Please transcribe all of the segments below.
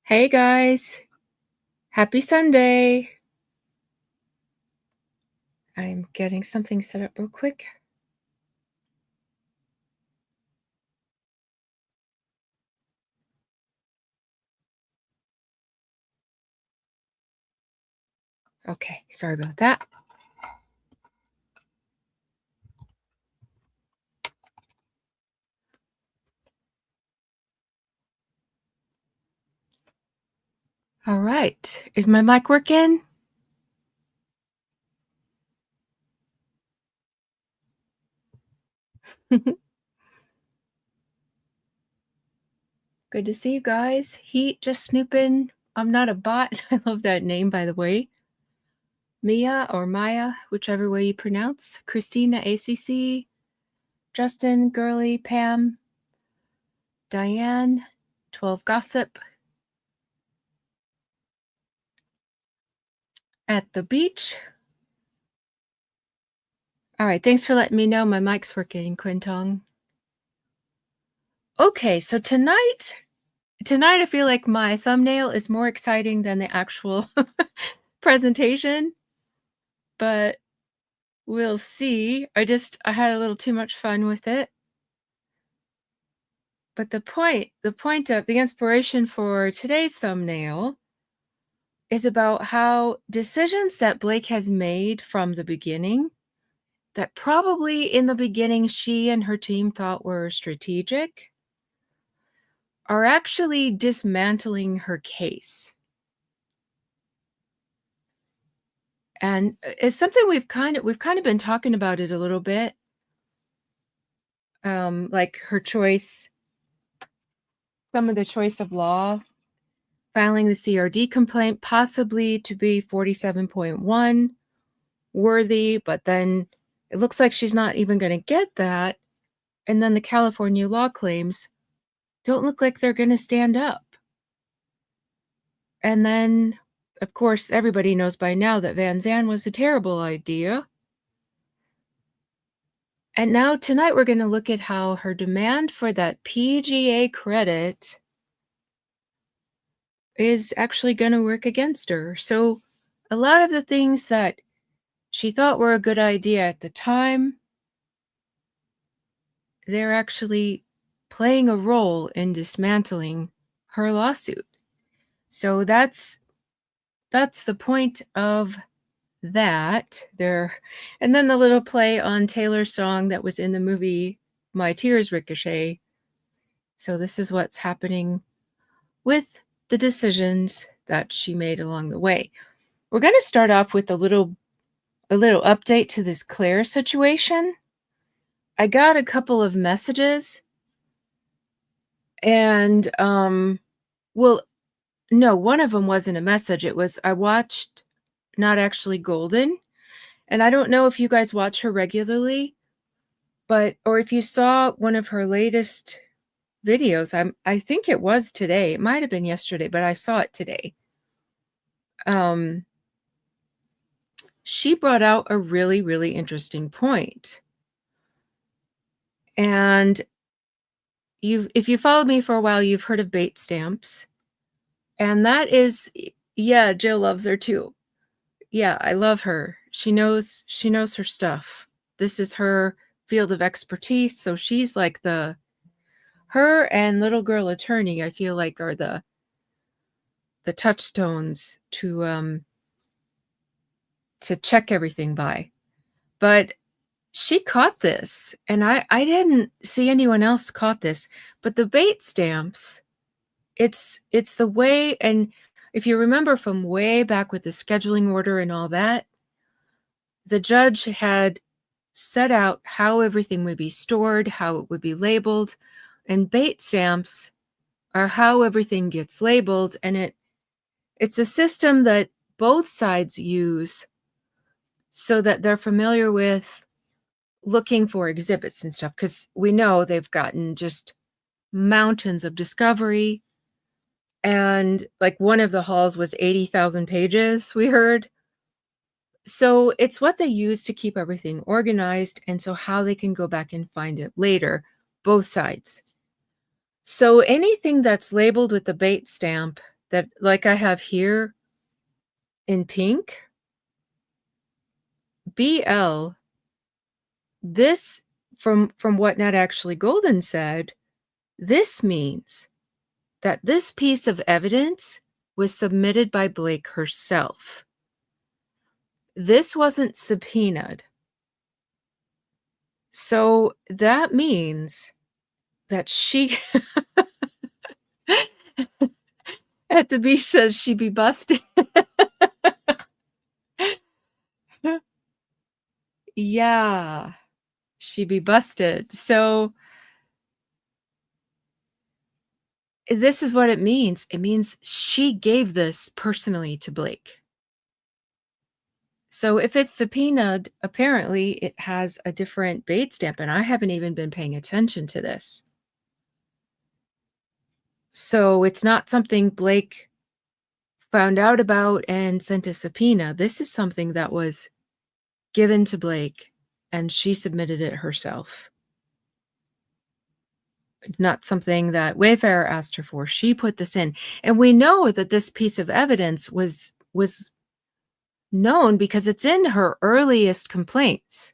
Hey guys, happy Sunday. I'm getting something set up real quick. Okay, sorry about that. All right, is my mic working? Good to see you guys. Heat just snooping. I'm not a bot. I love that name, by the way. Mia or Maya, whichever way you pronounce. Christina, ACC, Justin, Girly, Pam, Diane, 12 Gossip, at the beach. All right, thanks for letting me know my mic's working, Quintong. Okay, so tonight I feel like my thumbnail is more exciting than the actual presentation, but we'll see. I had a little too much fun with it. But the point of the inspiration for today's thumbnail is about how decisions that Blake has made from the beginning, that probably in the beginning she and her team thought were strategic, are actually dismantling her case. And it's something we've kind of been talking about it a little bit, like her choice, some of the choice of law, filing the CRD complaint, possibly to be 47.1 worthy, but then it looks like she's not even going to get that. And then the California law claims don't look like they're going to stand up. And then, of course, everybody knows by now that Van Zandt was a terrible idea. And now tonight we're going to look at how her demand for that PGA credit is actually going to work against her. So a lot of the things that she thought were a good idea at the time, they're actually playing a role in dismantling her lawsuit. So that's the point of that there. And then the little play on Taylor's song that was in the movie My Tears, Ricochet. So this is what's happening with the decisions that she made along the way. We're going to start off with a little update to this Claire situation. I got a couple of messages, and well, no, one of them wasn't a message. It was, I watched Not Actually Golden, and I don't know if you guys watch her regularly, but or if you saw one of her latest videos. I think it was today. It might have been yesterday, but I saw it today. She brought out a really, really interesting point. And if you followed me for a while, you've heard of bait stamps. And that is, yeah, Jill loves her too. Yeah, I love her. She knows her stuff. This is her field of expertise. So she's like her and little girl attorney, I feel like, are the touchstones to check everything by. But she caught this, and I didn't see anyone else caught this. But the bait stamps, it's the way, and if you remember from way back with the scheduling order and all that, the judge had set out how everything would be stored, how it would be labeled, and bait stamps are how everything gets labeled. And it's a system that both sides use so that they're familiar with looking for exhibits and stuff, because we know they've gotten just mountains of discovery. And like one of the halls was 80,000 pages, we heard. So it's what they use to keep everything organized, and so how they can go back and find it later, both sides. So anything that's labeled with the bait stamp that like I have here in pink, BL, this from what Not Actually Golden said, this means that this piece of evidence was submitted by Blake herself. This wasn't subpoenaed. So that means that she at the beach says she be busted. Yeah, she be busted. So this is what it means. It means she gave this personally to Blake. So if it's subpoenaed, apparently it has a different bait stamp, and I haven't even been paying attention to this. So it's not something Blake found out about and sent a subpoena. This is something that was given to Blake, and she submitted it herself. Not something that Wayfarer asked her for. She put this in. And we know that this piece of evidence was known because it's in her earliest complaints.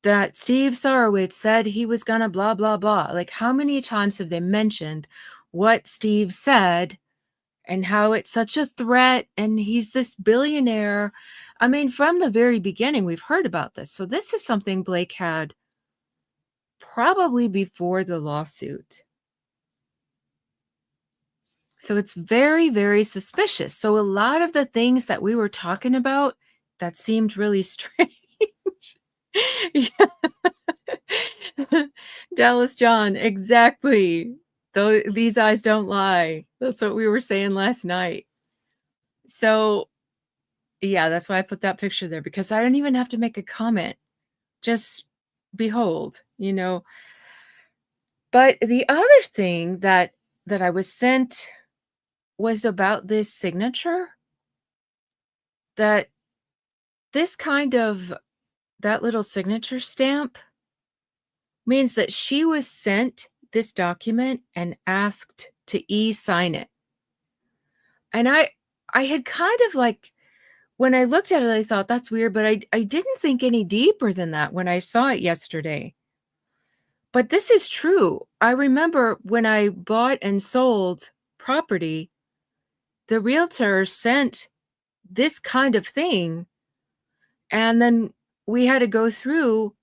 That Steve Sarowitz said he was gonna blah, blah, blah. Like, how many times have they mentioned what Steve said and how it's such a threat and he's this billionaire? I mean, from the very beginning, we've heard about this. So this is something Blake had probably before the lawsuit. So it's very, very suspicious. So a lot of the things that we were talking about that seemed really strange. Yeah. Dallas John, exactly. Though these eyes don't lie. That's what we were saying last night. So yeah, that's why I put that picture there because I don't even have to make a comment. Just behold, you know. But the other thing that I was sent was about this signature, that this kind of that little signature stamp means that she was sent this document and asked to e-sign it. And I had kind of like when I looked at it, I thought that's weird, but I didn't think any deeper than that when I saw it yesterday. But this is true. I remember when I bought and sold property, the realtor sent this kind of thing, and then we had to go through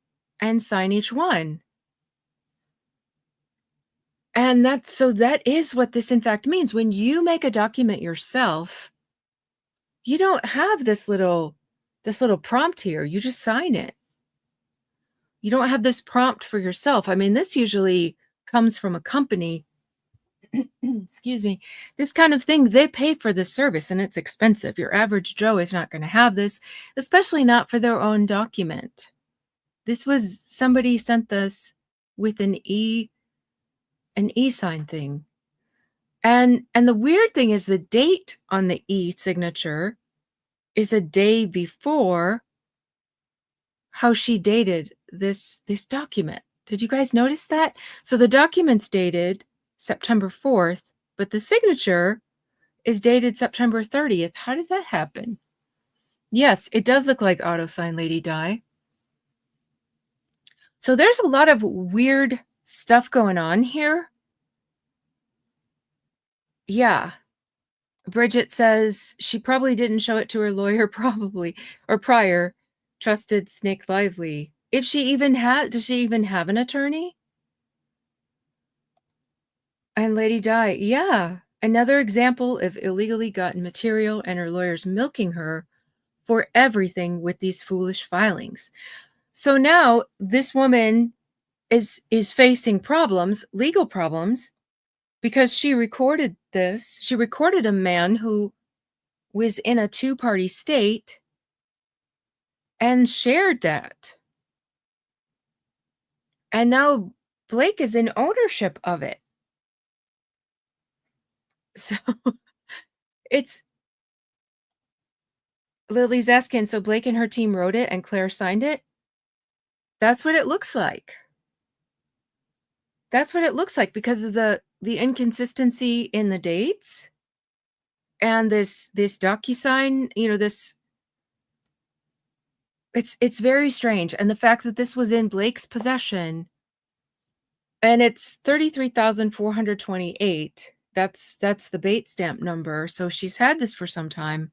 and sign each one. And that is what this in fact means. When you make a document yourself, you don't have this little prompt here. You just sign it. You don't have this prompt for yourself. I mean, this usually comes from a company. Excuse me. This kind of thing, they pay for the service and it's expensive. Your average Joe is not going to have this, especially not for their own document. This was somebody sent this with an e-sign thing. And the weird thing is the date on the e-signature is a day before how she dated this document. Did you guys notice that? So the document's dated September 4th, but the signature is dated September 30th. How did that happen? Yes, it does look like auto sign Lady Di. So there's a lot of weird stuff going on here. Yeah. Bridget says she probably didn't show it to her lawyer probably or prior. Trusted Snake Lively. If she even does she even have an attorney? And Lady Di, yeah. Another example of illegally gotten material and her lawyers milking her for everything with these foolish filings. So now this woman is facing problems, legal problems, because she recorded this. She recorded a man who was in a two-party state and shared that. And now Blake is in ownership of it. So it's Lily's asking, so Blake and her team wrote it and Claire signed it? That's what it looks like. That's what it looks like because of the inconsistency in the dates. And this DocuSign, this it's very strange, and the fact that this was in Blake's possession, and it's 33,428. That's the bait stamp number, so she's had this for some time.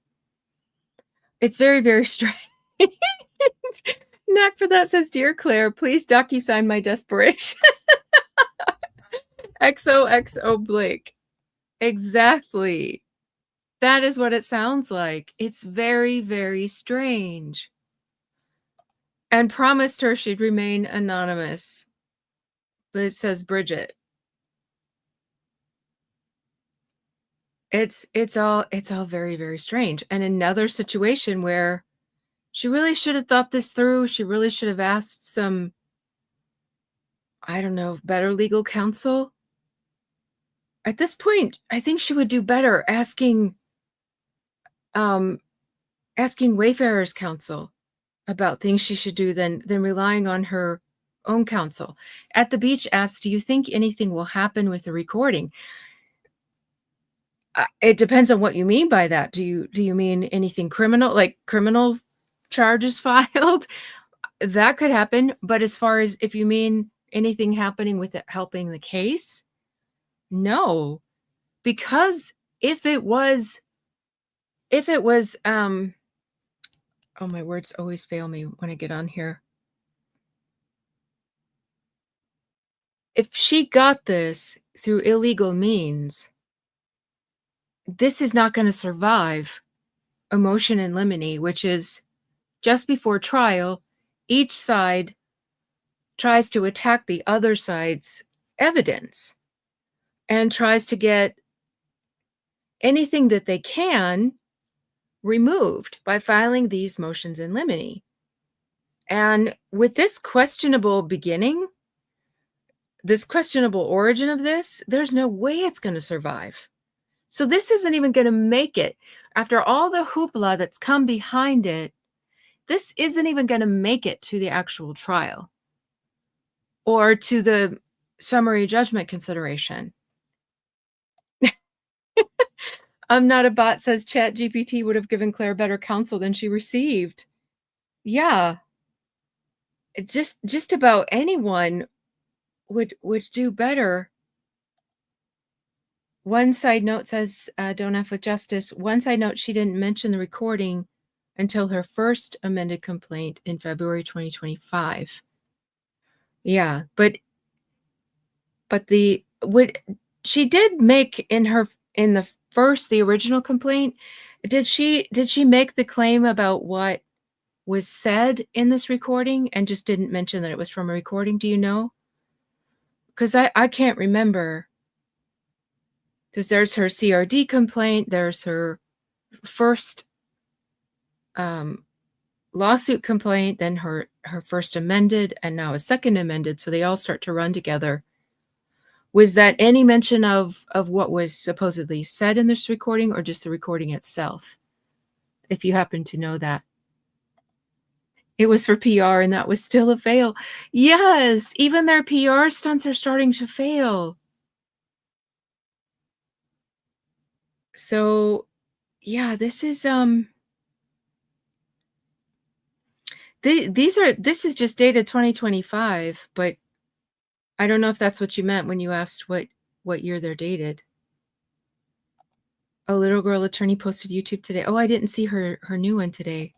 It's very, very strange. Knack for that says, "Dear Claire, please DocuSign my desperation." XOXO Blake. Exactly. That is what it sounds like. It's very, very strange. And promised her she'd remain anonymous. But it says Bridget. It's all very, very strange. And another situation where she really should have thought this through. She really should have asked some, I don't know, better legal counsel. At this point, I think she would do better um asking Wayfarer's counsel about things she should do than relying on her own counsel. At the beach asked, "Do you think anything will happen with the recording?" It depends on what you mean by that. Do you mean anything criminal, like criminal charges filed? That could happen, but as far as if you mean anything happening with it helping the case, no. Because if it was, oh, my words always fail me when I get on here. If she got this through illegal means, this is not gonna survive a motion in limine, which is just before trial, each side tries to attack the other side's evidence and tries to get anything that they can removed by filing these motions in limine. And with this questionable beginning, this questionable origin of this, there's no way it's going to survive. So this isn't even going to make it. After all the hoopla that's come behind it, this isn't even going to make it to the actual trial or to the summary judgment consideration. I'm not a bot says Chat GPT would have given Claire better counsel than she received. Yeah, just about anyone would do better. One side note says, "Don't F with justice." One side note, she didn't mention the recording until her first amended complaint in February 2025. Yeah, but the would she did make in the original complaint, did she make the claim about what was said in this recording and just didn't mention that it was from a recording? Do you know? Because I can't remember. Because there's her CRD complaint, there's her first lawsuit complaint, then her first amended, and now a second amended, so they all start to run together. Was that any mention of what was supposedly said in this recording, or just the recording itself? If you happen to know that. It was for PR, and that was still a fail. Yes, even their PR stunts are starting to fail. So, yeah, this is this is just dated 2025, but I don't know if that's what you meant when you asked what year they're dated. A little girl attorney posted YouTube today. Oh, I didn't see her new one today.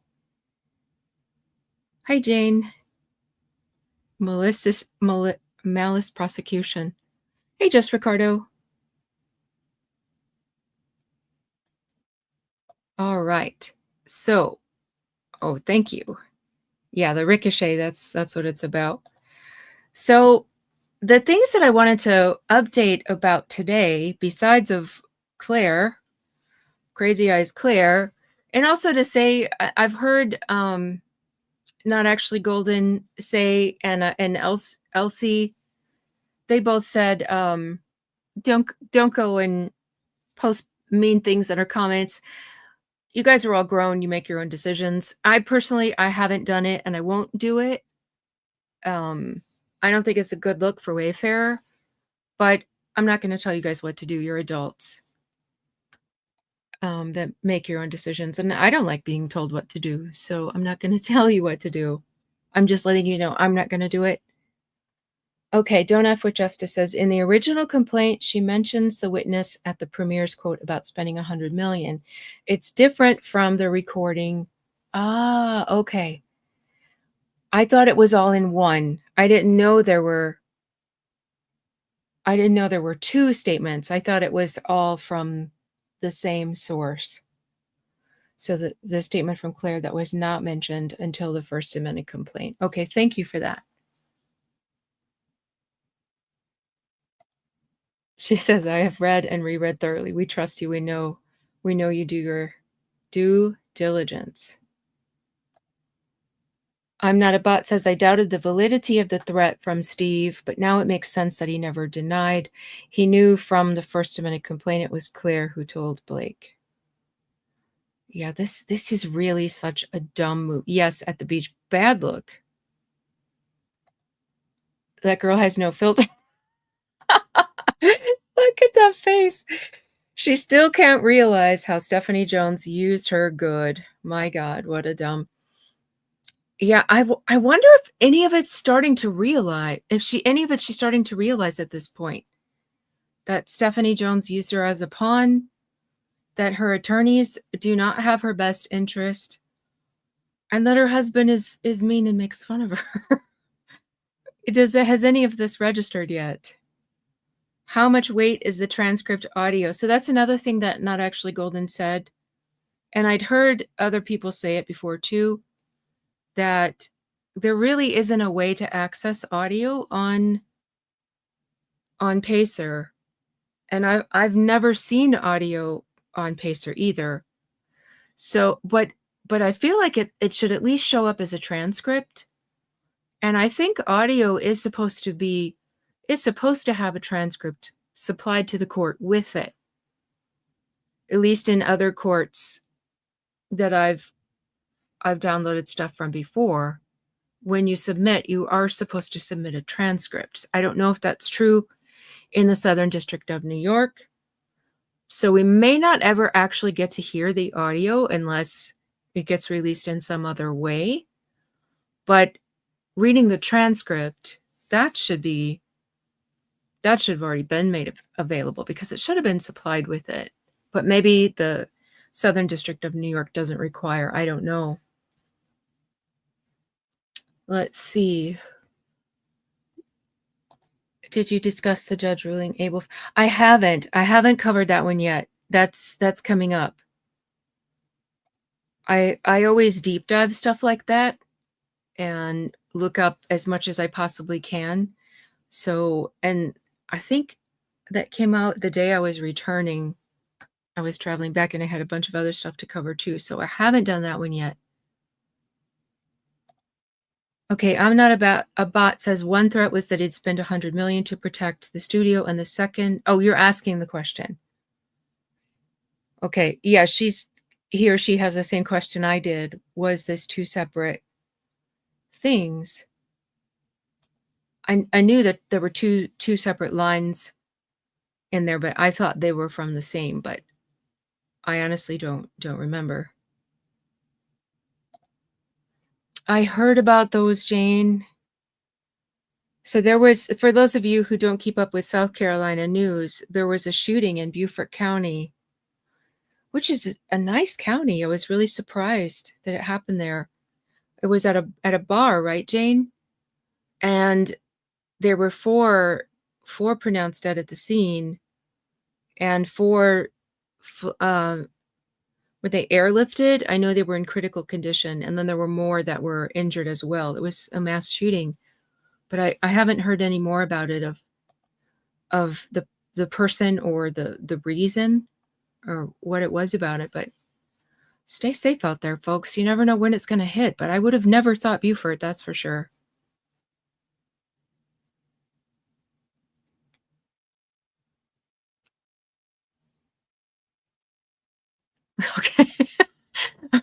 Hi, Jane. Malice prosecution. Hey, Just Ricardo. All right. So, oh, thank you. Yeah, the Ricochet, that's what it's about. So, the things that I wanted to update about today, besides of Claire, Crazy Eyes Claire, and also to say I've heard Not Actually Golden say and Elsie, they both said don't go and post mean things in our comments. You guys are all grown, you make your own decisions. I haven't done it and I won't do it. I don't think it's a good look for Wayfarer, but I'm not going to tell you guys what to do. You're adults. that make your own decisions, and I don't like being told what to do, so I'm not gonna tell you what to do. I'm just letting you know I'm not gonna do it. Okay, don't F with Justice says, "In the original complaint, she mentions the witness at the premiere's quote about spending 100 million. It's different from the recording." Ah, okay. I thought it was all in one. I didn't know there were 2 statements. I thought it was all from the same source. So the statement from Claire that was not mentioned until the First Amendment complaint. Okay, thank you for that. She says, "I have read and reread thoroughly. We trust you. We know you do your due diligence." I'm not a bot says, "I doubted the validity of the threat from Steve, but now it makes sense that he never denied. He knew from the First Amendment complaint it was Claire who told Blake." Yeah, this is really such a dumb move. Yes, at the beach. Bad look. That girl has no filter. Look at that face. She still can't realize how Stephanie Jones used her good. My God, what a dumb. Yeah, I wonder if any of it's starting to realize, if she any of it she's starting to realize at this point that Stephanie Jones used her as a pawn, that her attorneys do not have her best interest, and that her husband is mean and makes fun of her. Has any of this registered yet? How much weight is the transcript audio? So that's another thing that Not Actually Golden said, and I'd heard other people say it before too, that there really isn't a way to access audio on Pacer, and I've never seen audio on Pacer either. So, but I feel like it should at least show up as a transcript, and I think audio is supposed to have a transcript supplied to the court with it. At least in other courts that I've downloaded stuff from before, when you submit, you are supposed to submit a transcript. I don't know if that's true in the Southern District of New York. So we may not ever actually get to hear the audio unless it gets released in some other way. But reading the transcript, that should have already been made available because it should have been supplied with it. But maybe the Southern District of New York doesn't require. I don't know. Let's see. Did you discuss the judge ruling able? I haven't. I haven't covered that one yet. That's coming up. I always deep dive stuff like that and look up as much as I possibly can. So, and I think that came out the day I was returning. I was traveling back and I had a bunch of other stuff to cover too. So I haven't done that one yet. Okay, I'm not about a bot says one threat was that he'd spend 100 million to protect the studio, and the second, oh, you're asking the question. Okay, yeah, he or she has the same question I did. Was this 2 separate things? I knew that there were two separate lines in there, but I thought they were from the same, but I honestly don't remember. I heard about those, Jane. So there was, for those of you who don't keep up with South Carolina news, there was a shooting in Beaufort County, which is a nice county. I was really surprised that it happened there. It was at a bar, right, Jane? And there were four pronounced dead at the scene, and four were they airlifted? I know they were in critical condition, and then there were more that were injured as well. It was a mass shooting, but I haven't heard any more about it of the person or the reason or what it was about it. But stay safe out there, folks. You never know when it's going to hit, but I would have never thought Beaufort, that's for sure. Okay.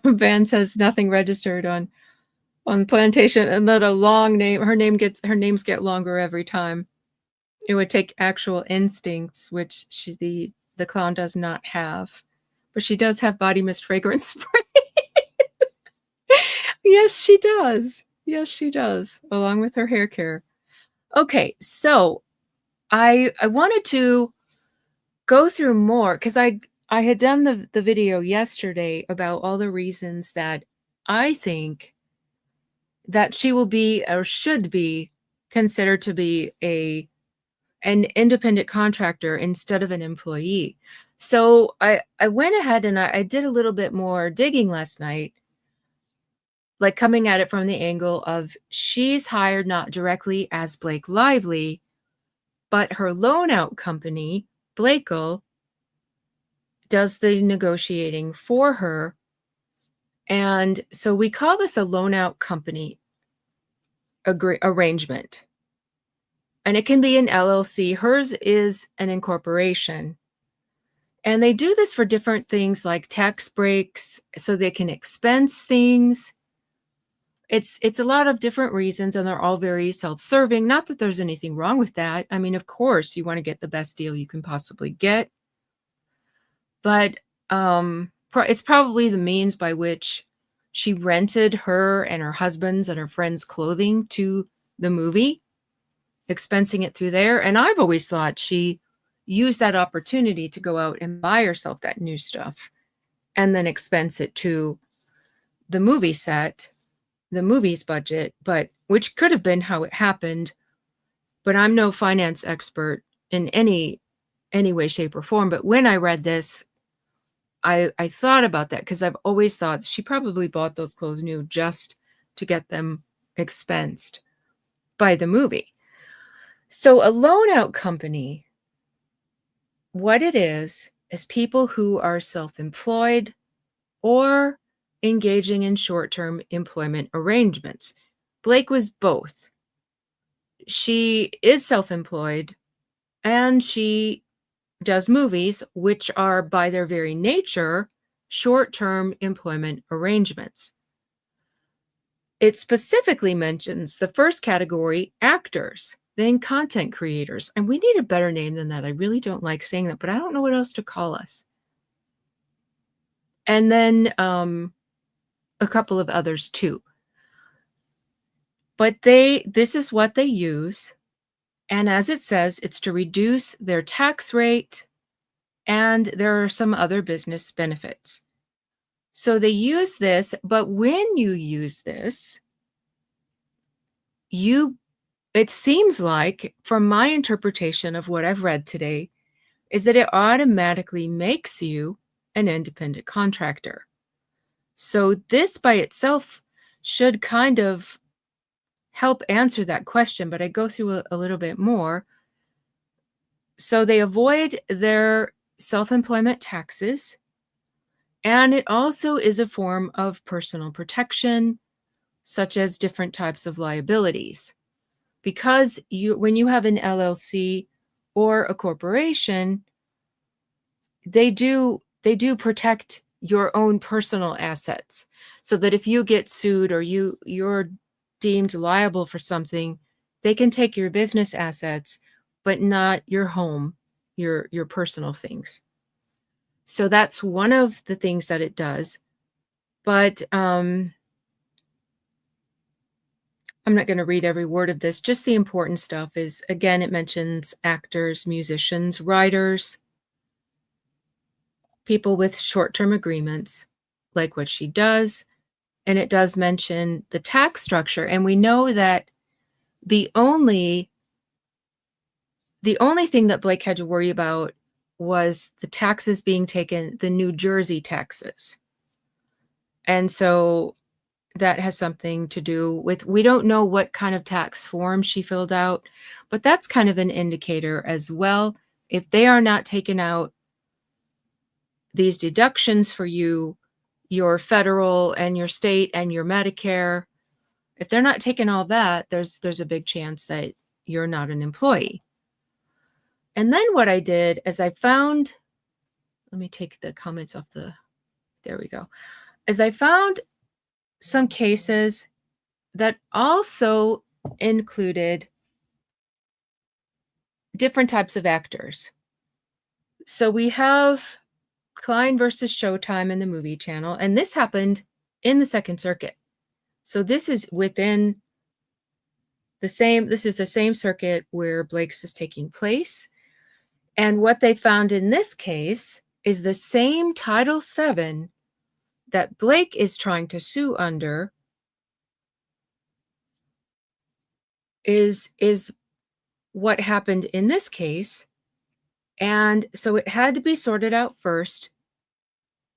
Van says nothing registered on plantation, and then a long name. Her names get longer every time. It would take actual instincts, which the clown does not have. but she does have body mist fragrance spray. Yes, she does. Yes, she does, along with her hair care. Okay, so I wanted to go through more because I had done the video yesterday about all the reasons that I think that she will be or should be considered to be an independent contractor instead of an employee. So I went ahead and I did a little bit more digging last night, like coming at it from the angle of she's hired not directly as Blake Lively, but her loan out company, Blakel, does the negotiating for her. And so we call this a loan out company arrangement. And it can be an LLC. Hers is an incorporation. And they do this for different things like tax breaks, so they can expense things. It's a lot of different reasons, and they're all very self-serving. Not that there's anything wrong with that. I mean, of course, you want to get the best deal you can possibly get. But it's probably the means by which she rented her and her husband's and her friends' clothing to the movie, expensing it through there. And I've always thought she used that opportunity to go out and buy herself that new stuff and then expense it to the movie set, the movie's budget, but which could have been how it happened. But I'm no finance expert in any way, shape, or form. But when I read this, I thought about that because I've always thought she probably bought those clothes new just to get them expensed by the movie. So a loan out company, what it is people who are self-employed or engaging in short-term employment arrangements. Blake was both. She is self-employed and she does movies, which are by their very nature short-term employment arrangements. It specifically mentions the first category, actors, then content creators. And we need a better name than that. I really don't like saying that, but I don't know what else to call us. And then a couple of others too. But this is what they use. And as it says, it's to reduce their tax rate, and there are some other business benefits. So they use this, but when you use this, it seems like, from my interpretation of what I've read today, is that it automatically makes you an independent contractor. So this by itself should kind of help answer that question, but I go through a little bit more. So they avoid their self-employment taxes, and it also is a form of personal protection, such as different types of liabilities. Because when you have an LLC or a corporation, they do protect your own personal assets, so that if you get sued or you're deemed liable for something, they can take your business assets, but not your home, your personal things. So that's one of the things that it does. But I'm not going to read every word of this. Just the important stuff is, again, it mentions actors, musicians, writers, people with short-term agreements, like what she does. And it does mention the tax structure. And we know that the only thing that Blake had to worry about was the taxes being taken, the New Jersey taxes. And so that has something to do with, we don't know what kind of tax form she filled out, but that's kind of an indicator as well. If they are not taking out these deductions for you, your federal and your state and your Medicare, if they're not taking all that, there's a big chance that you're not an employee. And then what I did is I found, let me take the comments off there we go. As I found some cases that also included different types of actors. So we have Klein versus Showtime in the movie channel, and this happened in the Second Circuit. So this is within this is the same circuit where Blake's is taking place. And what they found in this case is the same Title VII that Blake is trying to sue under is what happened in this case. And so it had to be sorted out first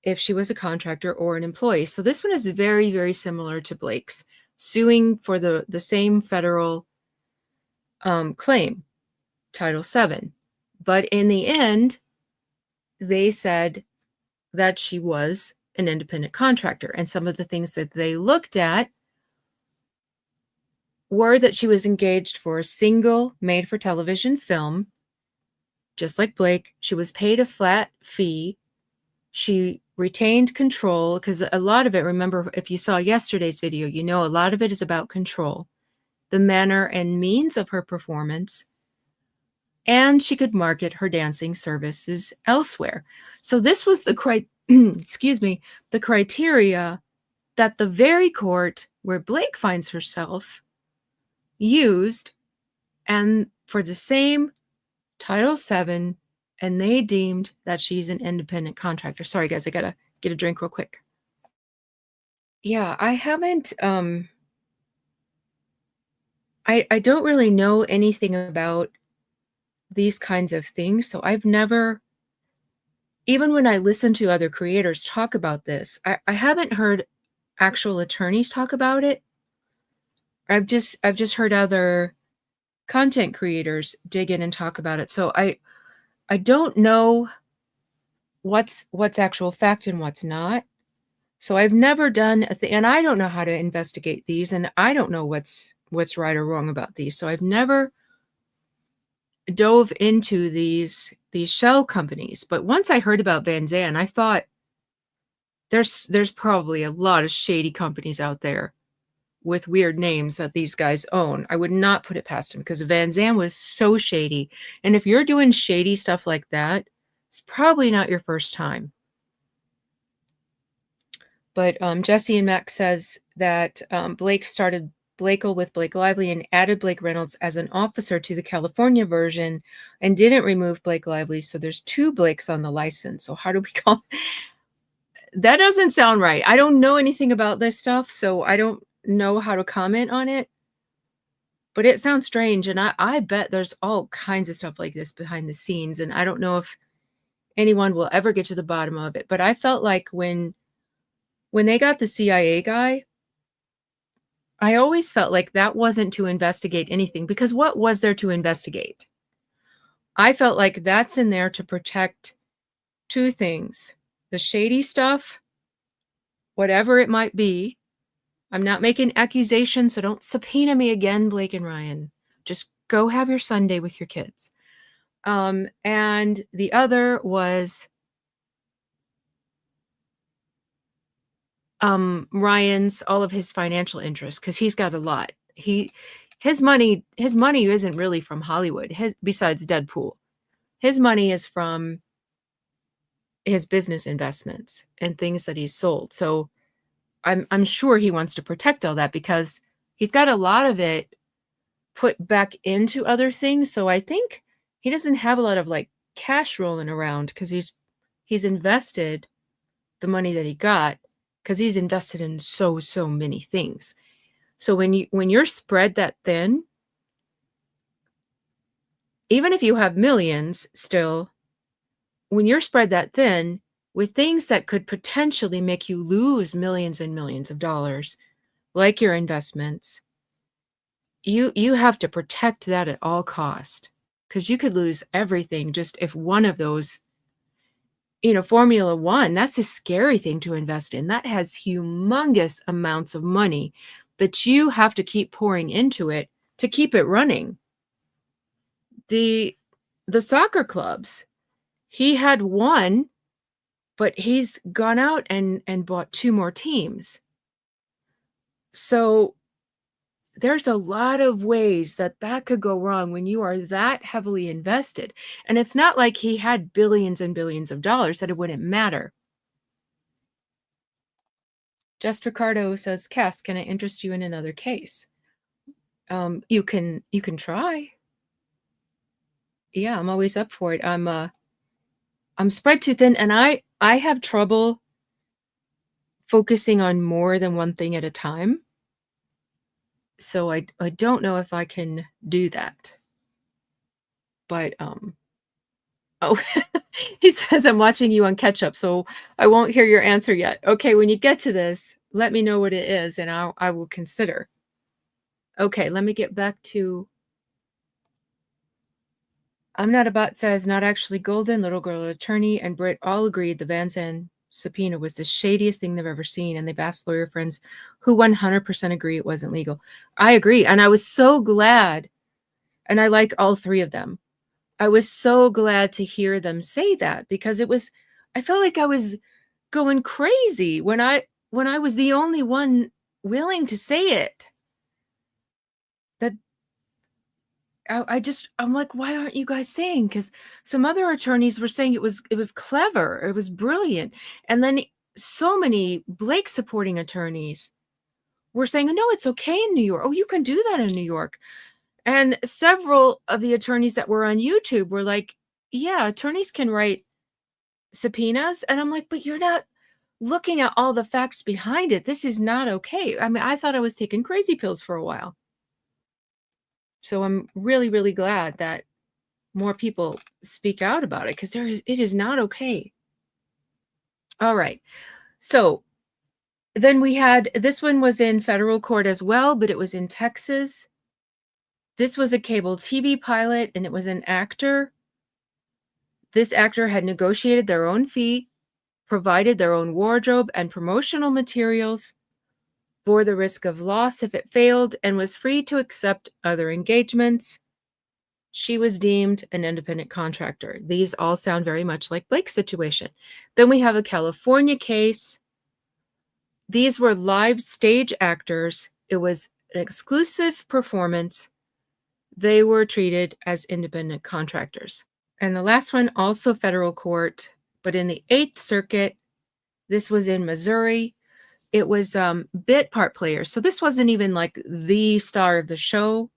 if she was a contractor or an employee. So this one is very, very similar to Blake's, suing for the same federal claim, Title VII. But in the end, they said that she was an independent contractor. And some of the things that they looked at were that she was engaged for a single made-for-television film, just like Blake. She was paid a flat fee. She retained control, because a lot of it, remember, if you saw yesterday's video, you know a lot of it is about control, the manner and means of her performance, and she could market her dancing services elsewhere. So this was the excuse me, the criteria that the very court where Blake finds herself used, and for the same Title VII, and they deemed that she's an independent contractor. Sorry, guys, I gotta get a drink real quick. Yeah, I haven't, I don't really know anything about these kinds of things, so I've never, even when I listen to other creators talk about this, I haven't heard actual attorneys talk about it. I've just heard other content creators dig in and talk about it. So I don't know what's actual fact and what's not. So I've never done a thing, and I don't know how to investigate these, and I don't know what's right or wrong about these. So I've never dove into these shell companies. But once I heard about Van Zandt, I thought there's probably a lot of shady companies out there with weird names that these guys own. I would not put it past him, because Van Zandt was so shady. And if you're doing shady stuff like that, it's probably not your first time. But Jesse and Max says that Blake started Blakel with Blake Lively and added Blake Reynolds as an officer to the California version and didn't remove Blake Lively. So there's two Blakes on the license. So how do we call that? Doesn't sound right. I don't know anything about this stuff, so I don't know how to comment on it. But it sounds strange, and I bet there's all kinds of stuff like this behind the scenes, and I don't know if anyone will ever get to the bottom of it. But I felt like when they got the CIA guy, I always felt like that wasn't to investigate anything, because what was there to investigate? I felt like that's in there to protect two things: the shady stuff, whatever it might be. I'm not making accusations, so don't subpoena me again, Blake and Ryan. Just go have your Sunday with your kids. And the other was Ryan's, all of his financial interests, because he's got a lot. His money isn't really from Hollywood, besides Deadpool. His money is from his business investments and things that he's sold. So I'm sure he wants to protect all that, because he's got a lot of it put back into other things. So I think he doesn't have a lot of like cash rolling around, because he's invested the money that he got, because he's invested in so many things. So when you're spread that thin, even if you have millions still, when you're spread that thin with things that could potentially make you lose millions and millions of dollars, like your investments, you have to protect that at all cost, because you could lose everything just if one of those, Formula One, that's a scary thing to invest in. That has humongous amounts of money that you have to keep pouring into it to keep it running. The soccer clubs, he had one, but he's gone out and bought two more teams. So there's a lot of ways that that could go wrong when you are that heavily invested, and it's not like he had billions and billions of dollars that it wouldn't matter. Just Ricardo says, "Cass, can I interest you in another case?" You can try. Yeah, I'm always up for it. I'm spread too thin, and I have trouble focusing on more than one thing at a time, so I don't know if I can do that. But, oh, he says, "I'm watching you on catch up, so I won't hear your answer yet." Okay, when you get to this, let me know what it is, and I will consider. Okay, let me get back to I'm Not a Bot says, "Not actually golden, little girl attorney, and Britt all agreed the Van Zandt subpoena was the shadiest thing they've ever seen, and they've asked lawyer friends who 100% agree it wasn't legal." I agree, and I was so glad, and I like all 3 of them. I was so glad to hear them say that because I felt like I was going crazy when I was the only one willing to say it. That I'm like, "Why aren't you guys saying?" Because some other attorneys were saying it was clever, it was brilliant, and then so many Blake supporting attorneys were saying, "No, it's okay in New York. Oh, you can do that in New York." And several of the attorneys that were on YouTube were like, "Yeah, attorneys can write subpoenas." And I'm like, "But you're not looking at all the facts behind it. This is not okay." I mean, I thought I was taking crazy pills for a while. So I'm really, really glad that more people speak out about it because it is not okay. All right. So then we had this one was in federal court as well, but it was in Texas. This was a cable TV pilot and it was an actor. This actor had negotiated their own fee, provided their own wardrobe and promotional materials, bore the risk of loss if it failed, and was free to accept other engagements. She was deemed an independent contractor. These all sound very much like Blake's situation. Then we have a California case. These were live stage actors. It was an exclusive performance. They were treated as independent contractors. And the last one, also federal court, but in the Eighth Circuit. This was in Missouri. It was bit part players. So this wasn't even like the star of the show.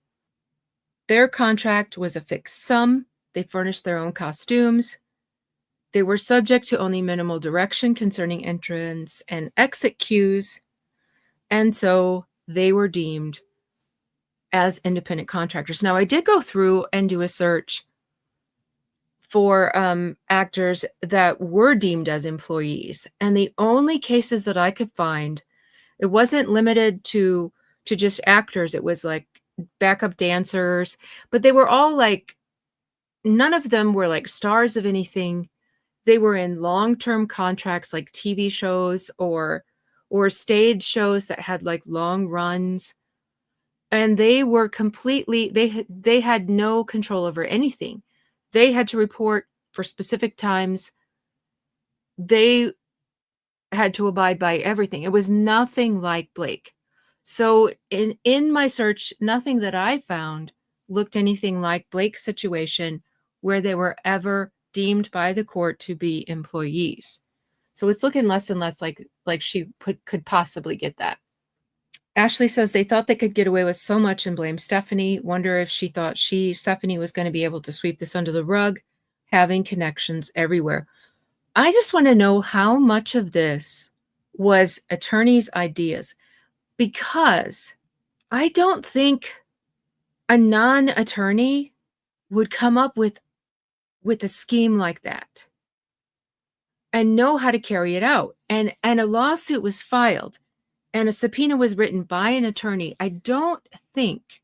Their contract was a fixed sum. They furnished their own costumes. They were subject to only minimal direction concerning entrance and exit cues. And so they were deemed as independent contractors. Now, I did go through and do a search for actors that were deemed as employees. And the only cases that I could find, it wasn't limited to just actors. It was like backup dancers, but they were all like none of them were like stars of anything. They were in long-term contracts like TV shows or stage shows that had like long runs, and they were completely they had no control over anything. They had to report for specific times. They had to abide by everything. It was nothing like Blake. So in my search, nothing that I found looked anything like Blake's situation where they were ever deemed by the court to be employees. So it's looking less and less like she could possibly get that. Ashley says they thought they could get away with so much and blame Stephanie. Wonder if she thought Stephanie was going to be able to sweep this under the rug, having connections everywhere. I just want to know how much of this was attorneys' ideas, because I don't think a non-attorney would come up with a scheme like that and know how to carry it out. And a lawsuit was filed and a subpoena was written by an attorney. I don't think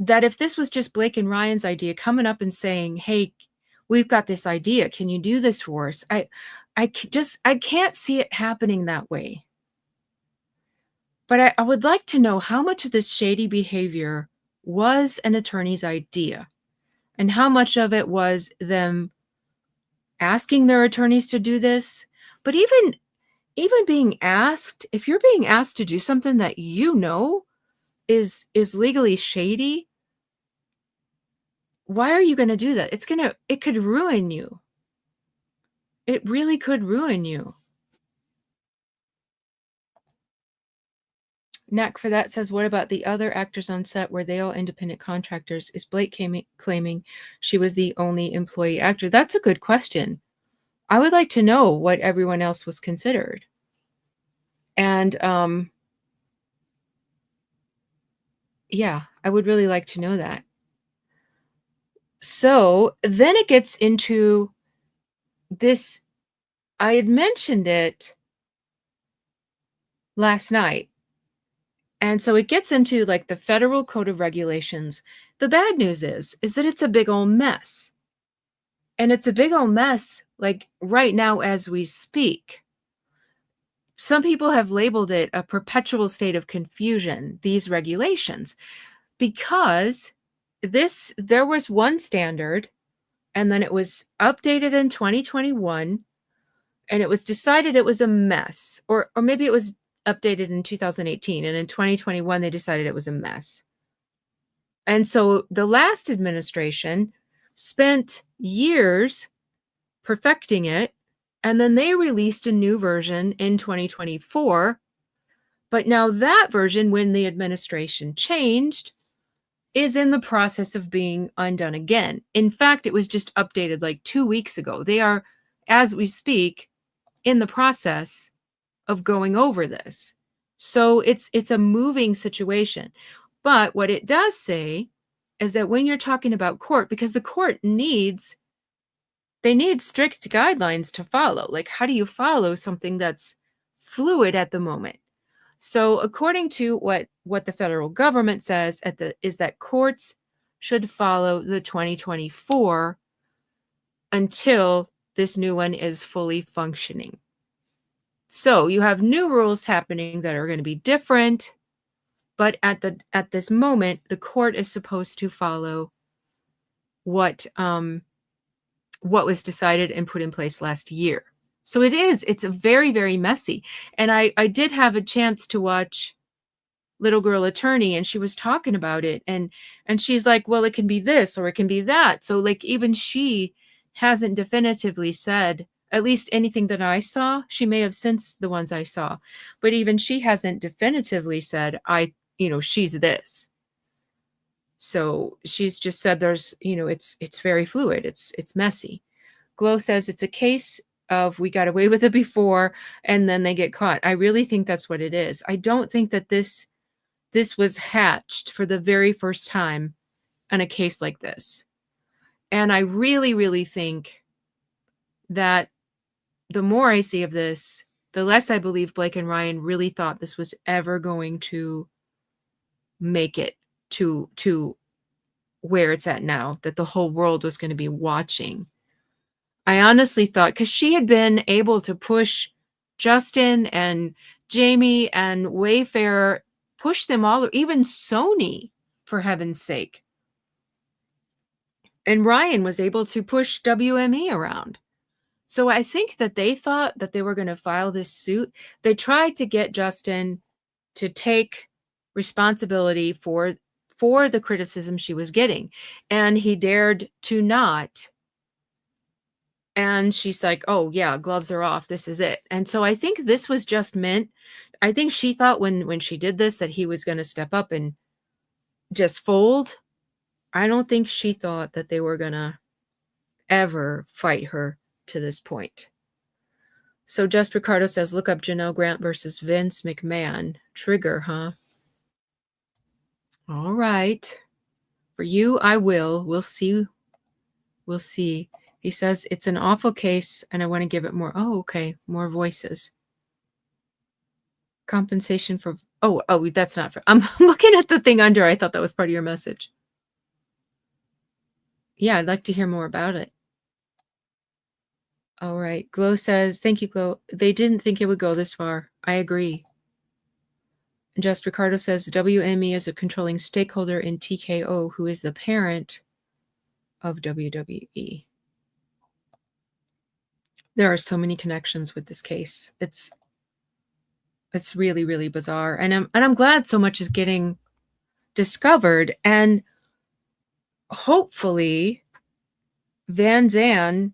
that if this was just Blake and Ryan's idea coming up and saying, "Hey, we've got this idea. Can you do this for us?" I can't see it happening that way. But I would like to know how much of this shady behavior was an attorney's idea and how much of it was them asking their attorneys to do this. But even being asked, if you're being asked to do something that you know is legally shady, why are you gonna do that? It could ruin you. It really could ruin you. Knack for that says, "What about the other actors on set? Were they all independent contractors? Is Blake claiming she was the only employee actor?" That's a good question. I would like to know what everyone else was considered. And, yeah, I would really like to know that. So, then it gets into this. I had mentioned it last night, and so it gets into, like, the Federal Code of Regulations. The bad news is that it's a big old mess, and it's a big old mess, like, right now as we speak. Some people have labeled it a perpetual state of confusion, these regulations, because there was one standard, and then it was updated in 2021, and it was decided it was a mess, or maybe it was updated in 2018, and in 2021 they decided it was a mess. And so the last administration spent years perfecting it, and then they released a new version in 2024. But now that version, when the administration changed, is in the process of being undone again. In fact, it was just updated like 2 weeks ago. They are, as we speak, in the process of going over this. So it's a moving situation. But what it does say is that when you're talking about court, because the court they need strict guidelines to follow. Like, how do you follow something that's fluid at the moment? So according to what the federal government says is that courts should follow the 2024 until this new one is fully functioning. So you have new rules happening that are going to be different, but at this moment, the court is supposed to follow what was decided and put in place last year. So it's a very, very messy. And I did have a chance to watch Little Girl Attorney, and she was talking about it, and she's like, well, it can be this or it can be that. So like even she hasn't definitively said, at least anything that I saw. She may have since the ones I saw, but even she hasn't definitively said, she's this. So she's just said it's very fluid. It's messy. Glow says it's a case of we got away with it before and then they get caught. I really think that's what it is. I don't think that this was hatched for the very first time in a case like this. And I really, really think that the more I see of this, the less I believe Blake and Ryan really thought this was ever going to make it to where it's at now, that the whole world was going to be watching. I honestly thought, because she had been able to push Justin and Jamie and Wayfair, push them all, even Sony, for heaven's sake. And Ryan was able to push WME around. So I think that they thought that they were going to file this suit. They tried to get Justin to take responsibility for the criticism she was getting, and he dared to not. And she's like, "Oh yeah, gloves are off. This is it." And so I think this was just meant. I think she thought when she did this that he was going to step up and just fold. I don't think she thought that they were going to ever fight her to this point. So Just Ricardo says, look up Janelle Grant versus Vince McMahon. Trigger, huh? All right. For you, I will. We'll see. We'll see. He says, it's an awful case, and I want to give it more. Oh, okay. More voices. Compensation for... Oh, that's not for... I'm looking at the thing under. I thought that was part of your message. Yeah, I'd like to hear more about it. All right. Glow says, thank you, Glow. They didn't think it would go this far. I agree. Just Ricardo says WME is a controlling stakeholder in TKO, who is the parent of WWE. There are so many connections with this case. It's really, really bizarre. And I'm glad so much is getting discovered, and hopefully Van Zandt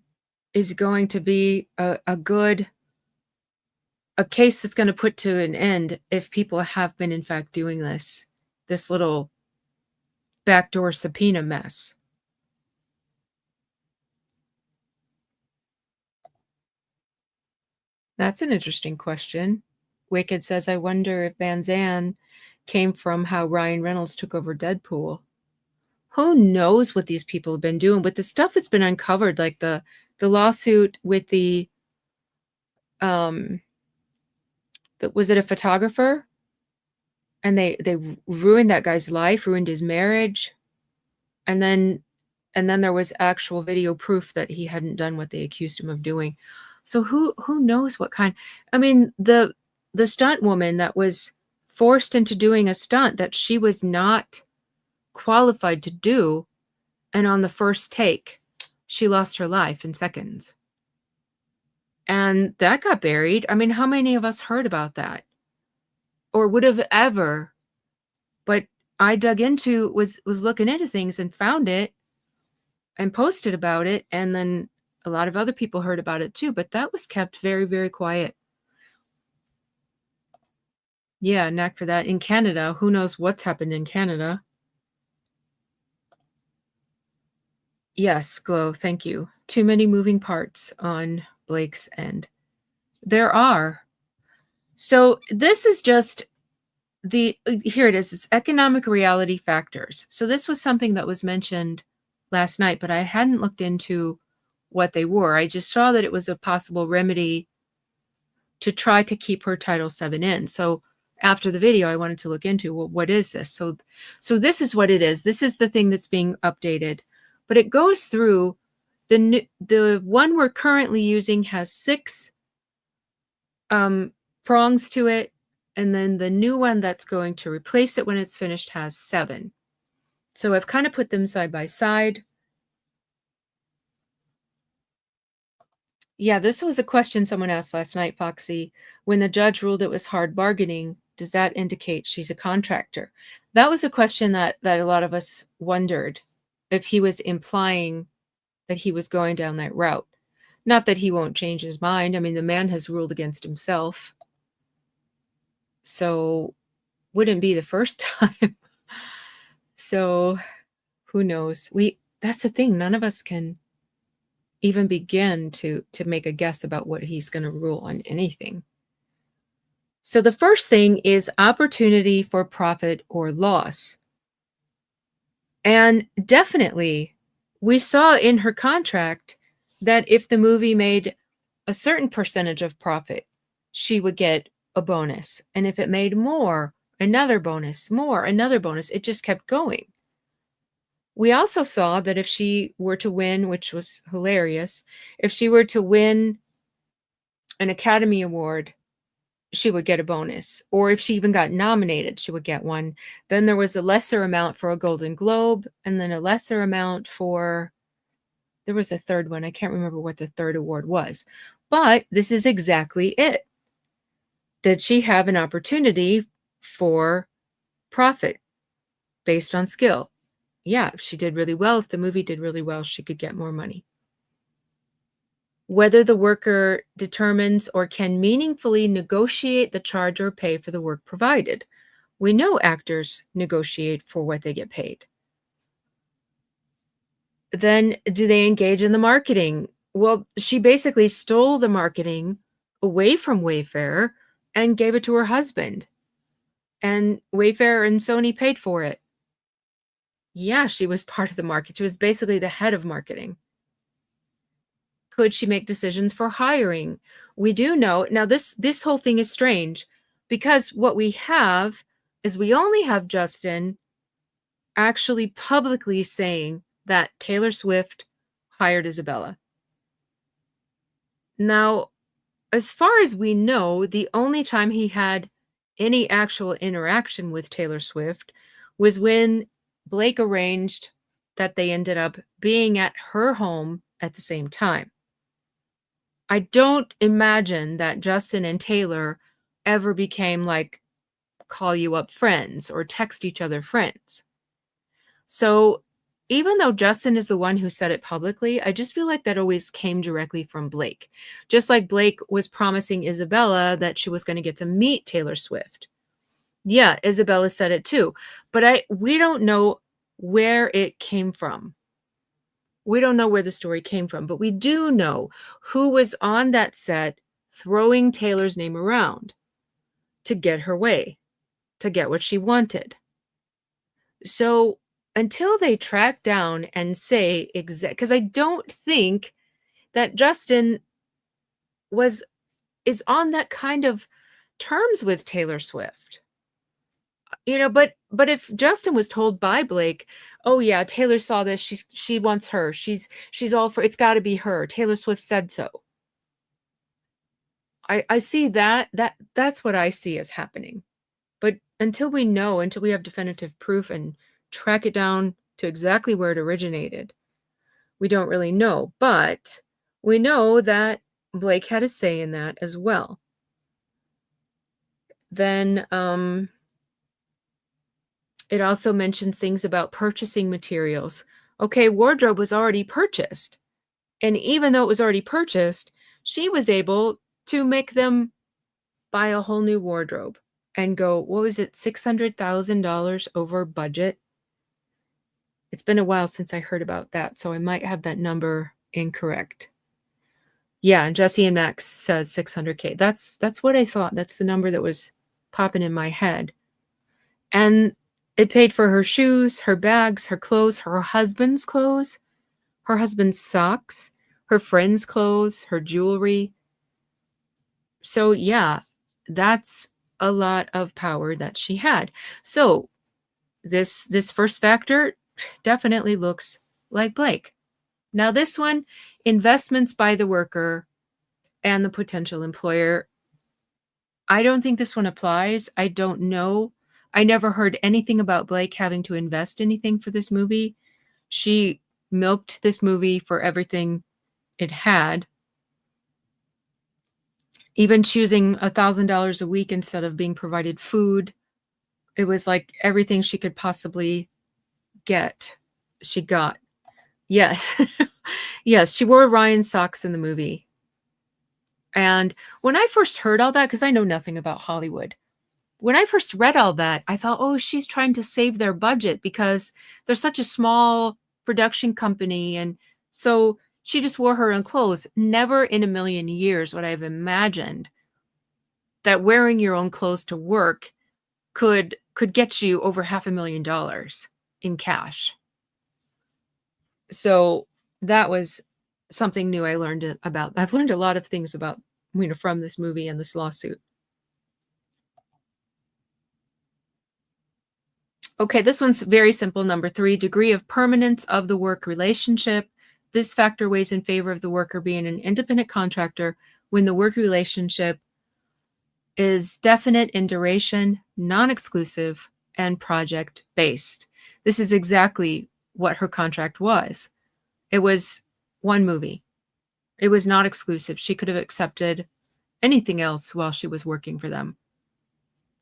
is going to be a case that's gonna put to an end if people have been in fact doing this little backdoor subpoena mess. That's an interesting question. Wicked says, "I wonder if Van Zandt came from how Ryan Reynolds took over Deadpool." Who knows what these people have been doing with the stuff that's been uncovered, like the lawsuit with um, was it a photographer? And they ruined that guy's life, ruined his marriage, and then there was actual video proof that he hadn't done what they accused him of doing. So who knows what kind. I mean, the stunt woman that was forced into doing a stunt that she was not qualified to do, and on the first take, she lost her life in seconds. And that got buried. I mean, how many of us heard about that or would have ever? But I dug into was looking into things and found it and posted about it, and then a lot of other people heard about it too, but that was kept very, very quiet. Yeah, knack for that. In Canada, who knows what's happened in Canada? Yes, Glow, thank you. Too many moving parts on Blake's end. There are. So this is just here it is. It's economic reality factors. So this was something that was mentioned last night, but I hadn't looked into what they were. I just saw that it was a possible remedy to try to keep her Title VII in. So after the video, I wanted to look into, well, what is this? So this is what it is. This is the thing that's being updated, but it goes through the one we're currently using has 6 prongs to it, and then the new one that's going to replace it when it's finished has 7. So I've kind of put them side by side. Yeah, this was a question someone asked last night, Foxy. When the judge ruled it was hard bargaining, does that indicate she's a contractor? That was a question that a lot of us wondered, if he was implying that he was going down that route. Not that he won't change his mind. I mean, the man has ruled against himself. So wouldn't be the first time. So who knows? That's the thing. None of us can even begin to make a guess about what he's going to rule on anything. So the first thing is opportunity for profit or loss. And definitely, we saw in her contract that if the movie made a certain percentage of profit, she would get a bonus. And if it made more, another bonus, more, another bonus. It just kept going. We also saw that if she were to win, which was hilarious, if she were to win an Academy Award, she would get a bonus. Or if she even got nominated, she would get one. Then there was a lesser amount for a Golden Globe, and then a lesser amount for, there was a third one. I can't remember what the third award was. But this is exactly it. Did she have an opportunity for profit based on skill? Yeah, if she did really well, if the movie did really well, she could get more money. Whether the worker determines or can meaningfully negotiate the charge or pay for the work provided. We know actors negotiate for what they get paid. Then, do they engage in the marketing? Well, she basically stole the marketing away from Wayfair and gave it to her husband. And Wayfair and Sony paid for it. Yeah, she was part of the market. She was basically the head of marketing. Could she make decisions for hiring? We do know. Now, this whole thing is strange because what we have is we only have Justin actually publicly saying that Taylor Swift hired Isabella. Now, as far as we know, the only time he had any actual interaction with Taylor Swift was when Blake arranged that they ended up being at her home at the same time. I don't imagine that Justin and Taylor ever became like call you up friends or text each other friends. So even though Justin is the one who said it publicly, I just feel like that always came directly from Blake. Just like Blake was promising Isabella that she was going to get to meet Taylor Swift. Yeah, Isabella said it too. But we don't know where it came from. We don't know where the story came from, but we do know who was on that set throwing Taylor's name around to get her way, to get what she wanted. So until they track down and say because I don't think that Justin was is on that kind of terms with Taylor Swift. But if Justin was told by Blake, "Oh yeah, Taylor saw this. She wants her. She's all for it's got to be her. Taylor Swift said so." I see that's what I see as happening. But until we have definitive proof and track it down to exactly where it originated, we don't really know. But we know that Blake had a say in that as well. Then it also mentions things about purchasing materials. Okay, wardrobe was already purchased. And even though it was already purchased, she was able to make them buy a whole new wardrobe and go, what was it, $600,000 over budget? It's been a while since I heard about that, so I might have that number incorrect. Yeah, and Jesse and Max says 600K. That's what I thought. That's the number that was popping in my head. And it paid for her shoes, her bags, her clothes, her husband's socks, her friends' clothes, her jewelry. So yeah, that's a lot of power that she had. So this first factor definitely looks like Blake. Now this one, investments by the worker and the potential employer. I don't think this one applies. I don't know. I never heard anything about Blake having to invest anything for this movie. She milked this movie for everything it had. Even choosing $1,000 a week instead of being provided food. It was like everything she could possibly get, she got. Yes. Yes, she wore Ryan's socks in the movie. And when I first heard all that, because I know nothing about Hollywood, when I first read all that, I thought, oh, she's trying to save their budget because they're such a small production company. And so she just wore her own clothes. Never in a million years would I have imagined that wearing your own clothes to work could get you over $500,000 in cash. So that was something new I learned about. I've learned a lot of things about, from this movie and this lawsuit. Okay, this one's very simple. Number 3, degree of permanence of the work relationship. This factor weighs in favor of the worker being an independent contractor when the work relationship is definite in duration, non-exclusive, and project-based. This is exactly what her contract was. It was one movie. It was not exclusive. She could have accepted anything else while she was working for them.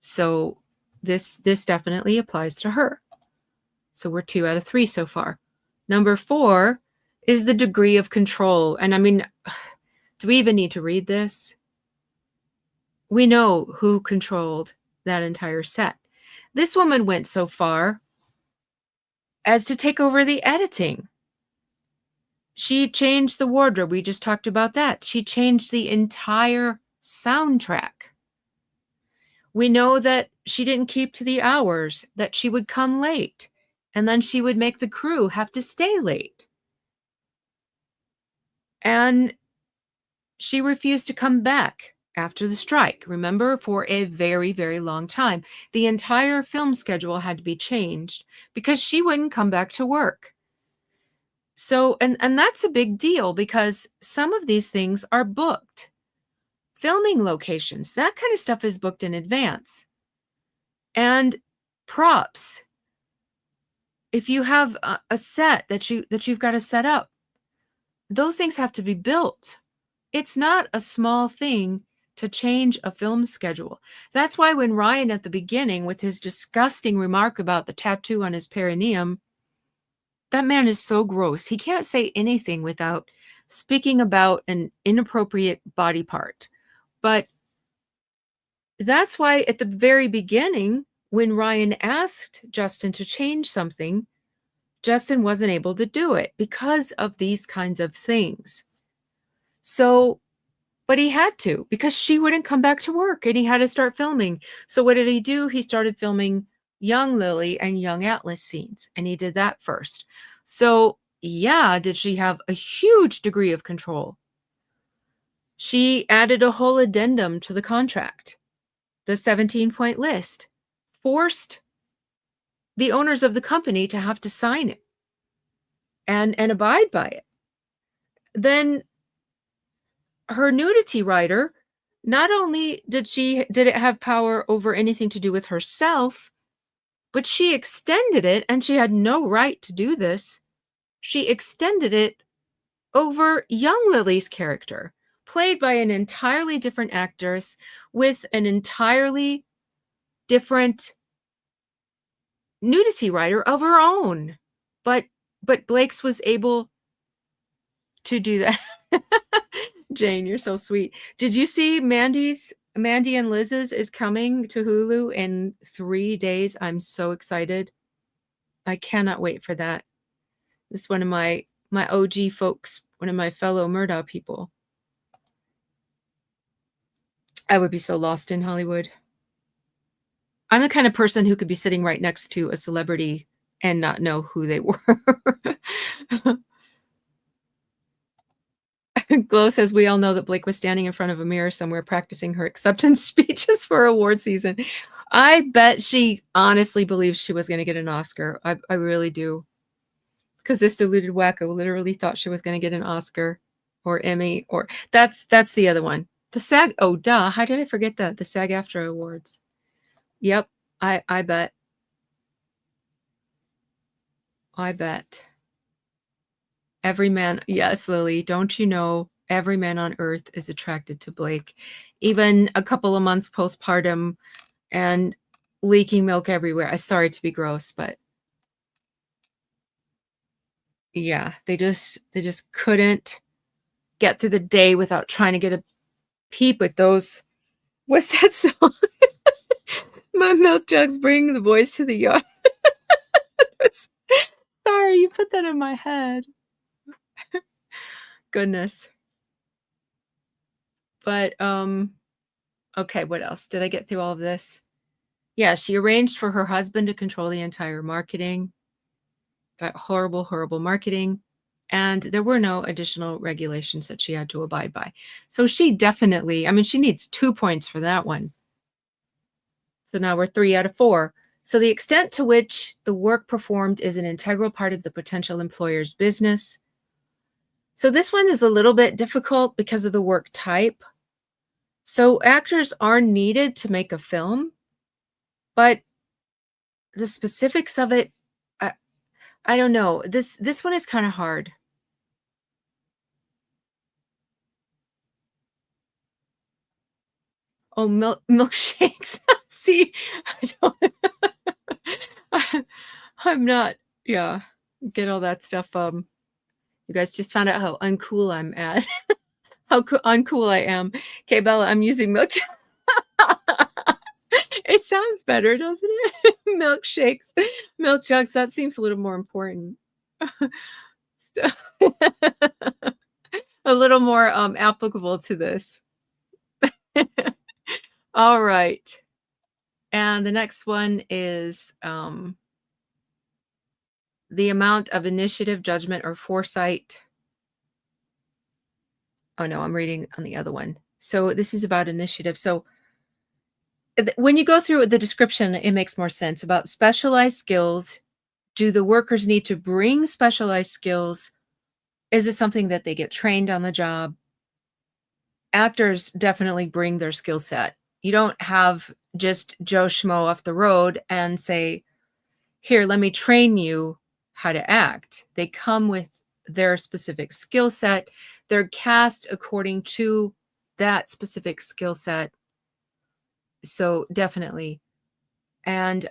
So this definitely applies to her. So we're 2 out of 3 so far. Number 4 is the degree of control. And I mean, do we even need to read this? We know who controlled that entire set. This woman went so far as to take over the editing. She changed the wardrobe. We just talked about that. She changed the entire soundtrack. We know that she didn't keep to the hours, that she would come late, and then she would make the crew have to stay late. And she refused to come back after the strike, remember, for a very, very long time. The entire film schedule had to be changed because she wouldn't come back to work. So, and that's a big deal because some of these things are booked. Filming locations, that kind of stuff is booked in advance. And props. If you have a set that you've got to set up, those things have to be built. It's not a small thing to change a film schedule. That's why when Ryan at the beginning with his disgusting remark about the tattoo on his perineum, that man is so gross. He can't say anything without speaking about an inappropriate body part. But that's why at the very beginning, when Ryan asked Justin to change something, Justin wasn't able to do it because of these kinds of things. So, but he had to because she wouldn't come back to work and he had to start filming. So, what did he do? He started filming young Lily and young Atlas scenes, and he did that first. So, yeah, did she have a huge degree of control? She added a whole addendum to the contract, the 17-point list, forced the owners of the company to have to sign it and abide by it. Then her nudity writer, not only did it have power over anything to do with herself, but she extended it, and she had no right to do this. She extended it over young Lily's character, played by an entirely different actress with an entirely different nudity writer of her own. But Blake's was able to do that. Jane, you're so sweet. Did you see Mandy and Liz's is coming to Hulu in 3 days? I'm so excited. I cannot wait for that. This is one of my OG folks, one of my fellow Murdaugh people. I would be so lost in Hollywood. I'm the kind of person who could be sitting right next to a celebrity and not know who they were. Glow says, we all know that Blake was standing in front of a mirror somewhere practicing her acceptance speeches for award season. I bet she honestly believes she was going to get an Oscar. I really do. Because this deluded wacko literally thought she was going to get an Oscar or Emmy, or that's the other one. The SAG, oh duh, how did I forget that? The SAG-AFTRA Awards. Yep, I bet. I bet. Every man, yes, Lily, don't you know every man on earth is attracted to Blake, even a couple of months postpartum and leaking milk everywhere. I'm sorry to be gross, but yeah, they just couldn't get through the day without trying to get a peep at those. What's that song? My milk jugs bring the boys to the yard. Sorry, you put that in my head. Goodness. But okay, what else? Did I get through all of this? Yeah, she arranged for her husband to control the entire marketing. That horrible, horrible marketing. And there were no additional regulations that she had to abide by. So she definitely, I mean, she needs 2 points for that one. So now we're 3 out of 4. So the extent to which the work performed is an integral part of the potential employer's business. So this one is a little bit difficult because of the work type. So actors are needed to make a film, but the specifics of it, I don't know. This one is kind of hard. Oh, milkshakes. See, I'm not, yeah, get all that stuff. You guys just found out how uncool I'm at. How uncool I am. Okay, Bella, I'm using milkshake. It sounds better, doesn't it? Milkshakes, milk jugs. That seems a little more important. So, a little more applicable to this. All right. And the next one is the amount of initiative, judgment, or foresight. Oh, no, I'm reading on the other one. So this is about initiative. So when you go through the description, it makes more sense about specialized skills. Do the workers need to bring specialized skills? Is it something that they get trained on the job? Actors definitely bring their skill set. You don't have just Joe Schmo off the road and say, here, let me train you how to act. They come with their specific skill set. They're cast according to that specific skill set. So definitely. And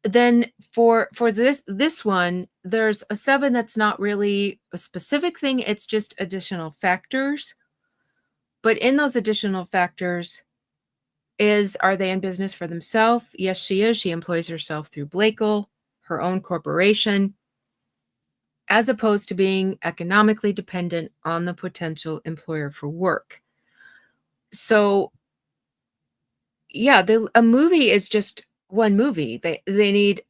then for this one, there's a 7 that's not really a specific thing, it's just additional factors. But in those additional factors are they in business for themselves? Yes, she is. She employs herself through Blakel, her own corporation, as opposed to being economically dependent on the potential employer for work. So, yeah, a movie is just one movie. They need,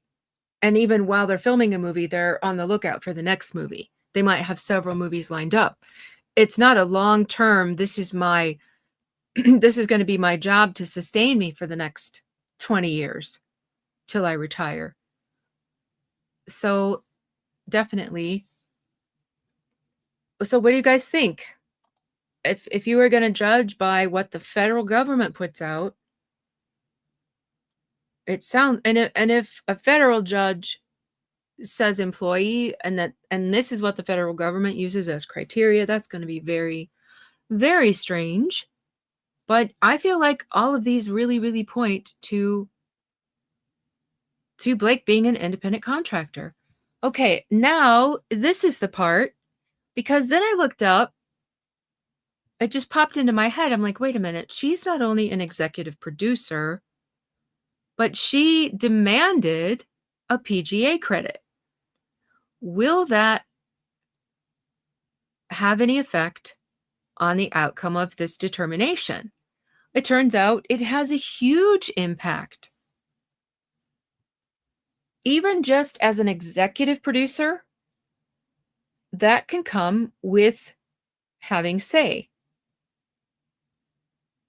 and even while they're filming a movie, they're on the lookout for the next movie. They might have several movies lined up. It's not a long term, this is my this is going to be my job to sustain me for the next 20 years till I retire. So, definitely. So what do you guys think? If you were going to judge by what the federal government puts out, it sounds, and if a federal judge says employee, and this is what the federal government uses as criteria, that's going to be very, very strange. But I feel like all of these really, really point to Blake being an independent contractor. Okay, now this is the part, because then I looked up, it just popped into my head. I'm like, wait a minute, she's not only an executive producer, but she demanded a PGA credit. Will that have any effect on the outcome of this determination? It turns out it has a huge impact. Even just as an executive producer, that can come with having say.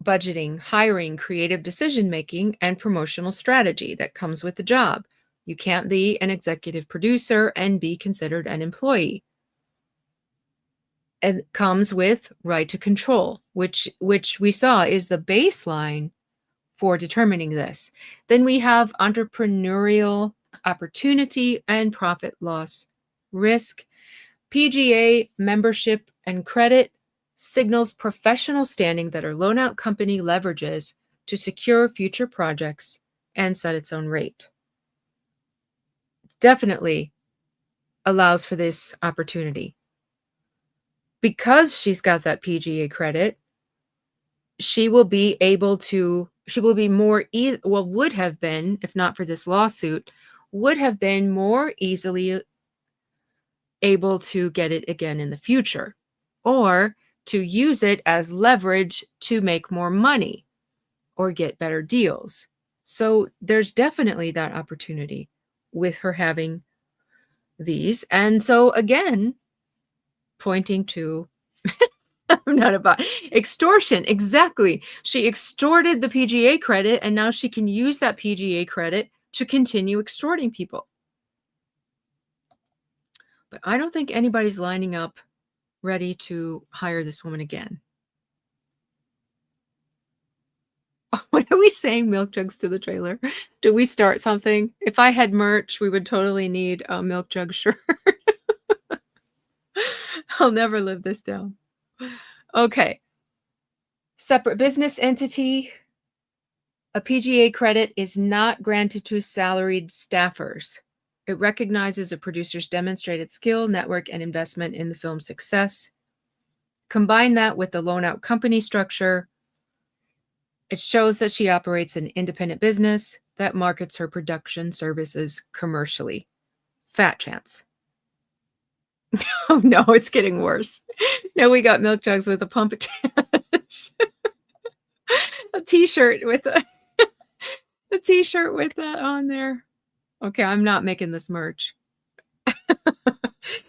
Budgeting, hiring, creative decision-making, and promotional strategy that comes with the job. You can't be an executive producer and be considered an employee. And it comes with right to control, which we saw is the baseline for determining this. Then we have entrepreneurial opportunity and profit loss risk. PGA membership and credit signals professional standing that a loan-out company leverages to secure future projects and set its own rate. Definitely allows for this opportunity. Because she's got that PGA credit, she will be more would have been, if not for this lawsuit, would have been more easily able to get it again in the future, or to use it as leverage to make more money or get better deals. So there's definitely that opportunity with her having these. And so again, pointing to I'm not about extortion. Exactly. She extorted the PGA credit, and now she can use that PGA credit to continue extorting people. But I don't think anybody's lining up ready to hire this woman again. What are we saying? Milk jugs to the trailer? Do we start something? If I had merch, we would totally need a milk jug shirt. I'll never live this down. Okay. Separate business entity. A PGA credit is not granted to salaried staffers. It recognizes a producer's demonstrated skill, network, and investment in the film's success. Combine that with the loan-out company structure. It shows that she operates an independent business that markets her production services commercially. Fat chance. Oh no, it's getting worse. Now we got milk jugs with a pump attached. A t-shirt with a t-shirt with that on there. Okay, I'm not making this merch.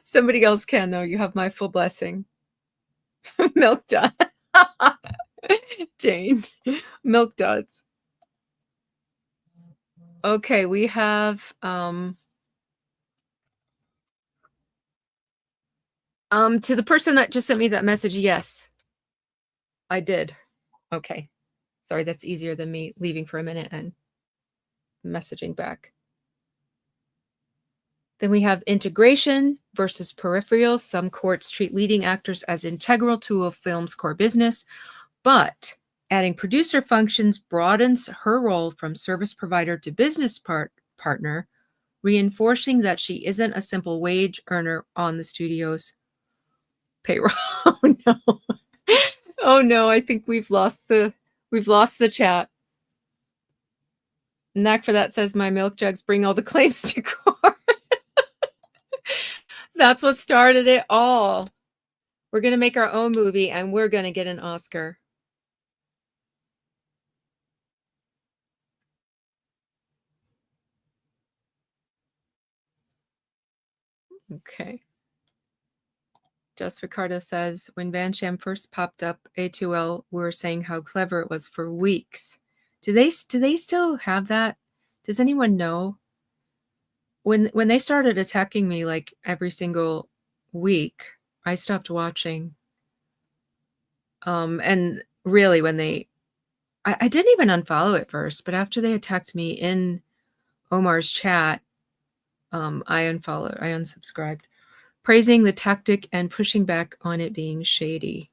Somebody else can, though. You have my full blessing. Milk dud. Jane. Milk duds. Okay, we have to the person that just sent me that message, yes, I did. Okay. Sorry, that's easier than me leaving for a minute and messaging back. Then we have integration versus peripheral. Some courts treat leading actors as integral to a film's core business, but adding producer functions broadens her role from service provider to business partner, reinforcing that she isn't a simple wage earner on the studio's payroll. Oh no. Oh no, I think we've lost the chat. Knack for that says my milk jugs bring all the claims to court. That's what started it all. We're going to make our own movie and we're going to get an Oscar. Okay. Just Ricardo says, when Van Sham first popped up, A2L were saying how clever it was for weeks. Do they still have that? Does anyone know? When they started attacking me like every single week, I stopped watching. And really when I didn't even unfollow at first, but after they attacked me in Omar's chat, I unsubscribed, praising the tactic and pushing back on it being shady.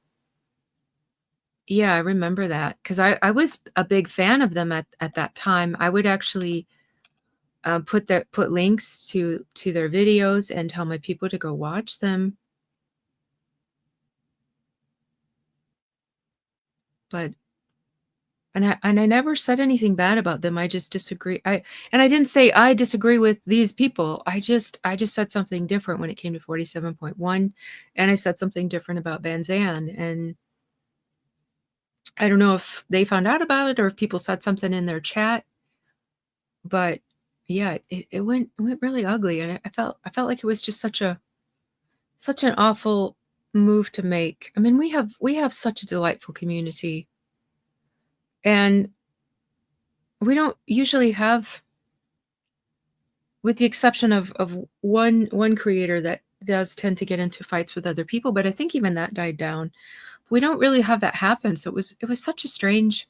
Yeah, I remember that because I was a big fan of them at that time. I would actually put links to their videos and tell my people to go watch them. But I never said anything bad about them. I just disagree. I didn't say I disagree with these people. I just said something different when it came to 47.1, and I said something different about Van Zandt. And I don't know if they found out about it or if people said something in their chat, but yeah, it went really ugly, and I felt like it was just such an awful move to make. I mean, we have such a delightful community, and we don't usually have, with the exception of one creator that does tend to get into fights with other people, but I think even that died down. We don't really have that happen, so it was such a strange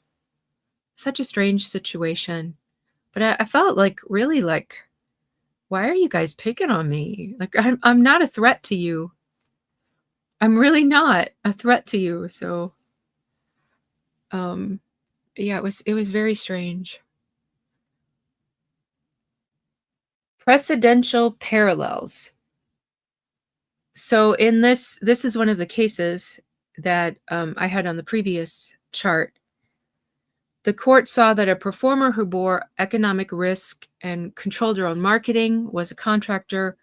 situation. But I felt like really like, why are you guys picking on me? Like I'm not a threat to you. I'm really not a threat to you. So um yeah, it was very strange. Precedential parallels. So in this is one of the cases that I had on the previous chart. The court saw that a performer who bore economic risk and controlled her own marketing was a contractor.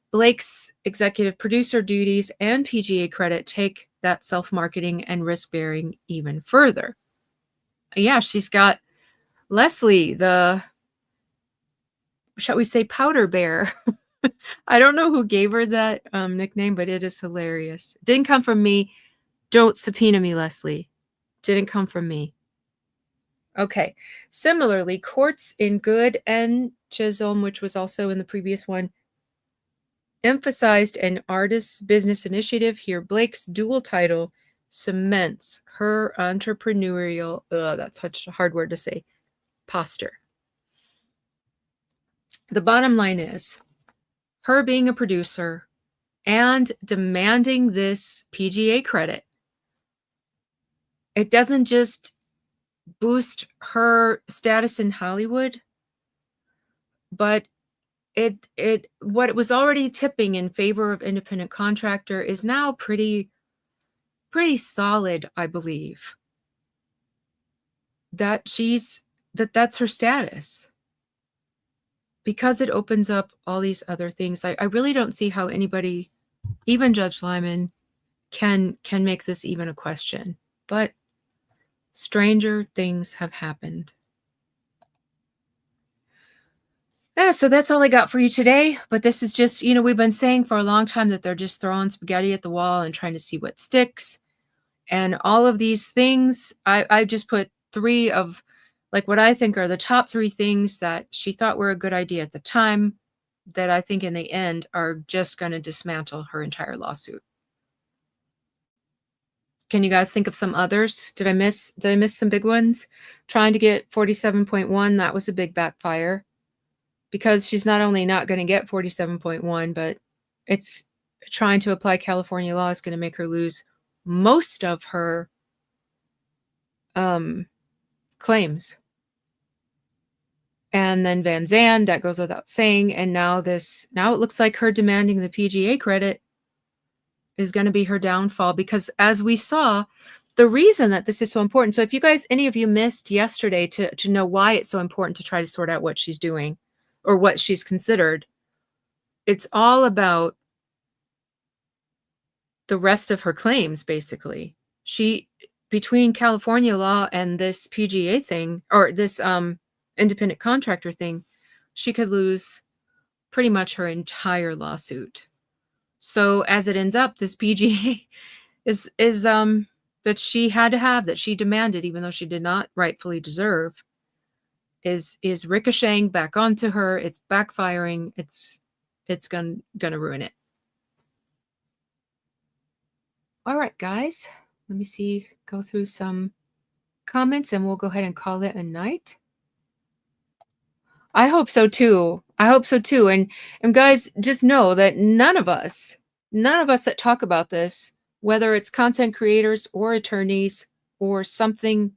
Blake's executive producer duties and PGA credit take that self-marketing and risk-bearing even further. Yeah, she's got Leslie, the, shall we say, powder bear. I don't know who gave her that nickname, but it is hilarious. Didn't come from me. Don't subpoena me, Leslie. Didn't come from me. Okay. Similarly, courts in Good and Chisholm, which was also in the previous one, emphasized an artist's business initiative. Here, Blake's dual title cements her entrepreneurial, that's such a hard word to say, posture. The bottom line is, her being a producer and demanding this PGA credit, it doesn't just boost her status in Hollywood, but what it was already tipping in favor of independent contractor is now pretty solid, I believe. That's her status, because it opens up all these other things. I really don't see how anybody, even Judge Lyman, can make this even a question. But stranger things have happened. Yeah, so that's all I got for you today. But this is just, we've been saying for a long time that they're just throwing spaghetti at the wall and trying to see what sticks. And all of these things, I just put three of, like, what I think are the top three things that she thought were a good idea at the time, that I think in the end are just going to dismantle her entire lawsuit. Can you guys think of some others? Did I miss some big ones? Trying to get 47.1, that was a big backfire. because she's not only not gonna get 47.1, but it's trying to apply California law is gonna make her lose most of her, um, claims. And then Van Zandt, that goes without saying, and now it looks like her demanding the PGA credit is gonna be her downfall because as we saw, the reason that this is so important, so if you guys any of you missed yesterday to know why it's so important to try to sort out what she's doing or what she's considered, it's all about the rest of her claims, basically. She between California law and this PGA thing or this, independent contractor thing, she could lose pretty much her entire lawsuit. So, as it ends up, this PGA is that she had to have, that she demanded, even though she did not rightfully deserve, is ricocheting back onto her, it's backfiring, it's gonna ruin it. Alright, guys, let me see, go through some comments, and we'll go ahead and call it a night. I hope so too. I hope so too, and guys, just know that none of us that talk about this, whether it's content creators or attorneys or something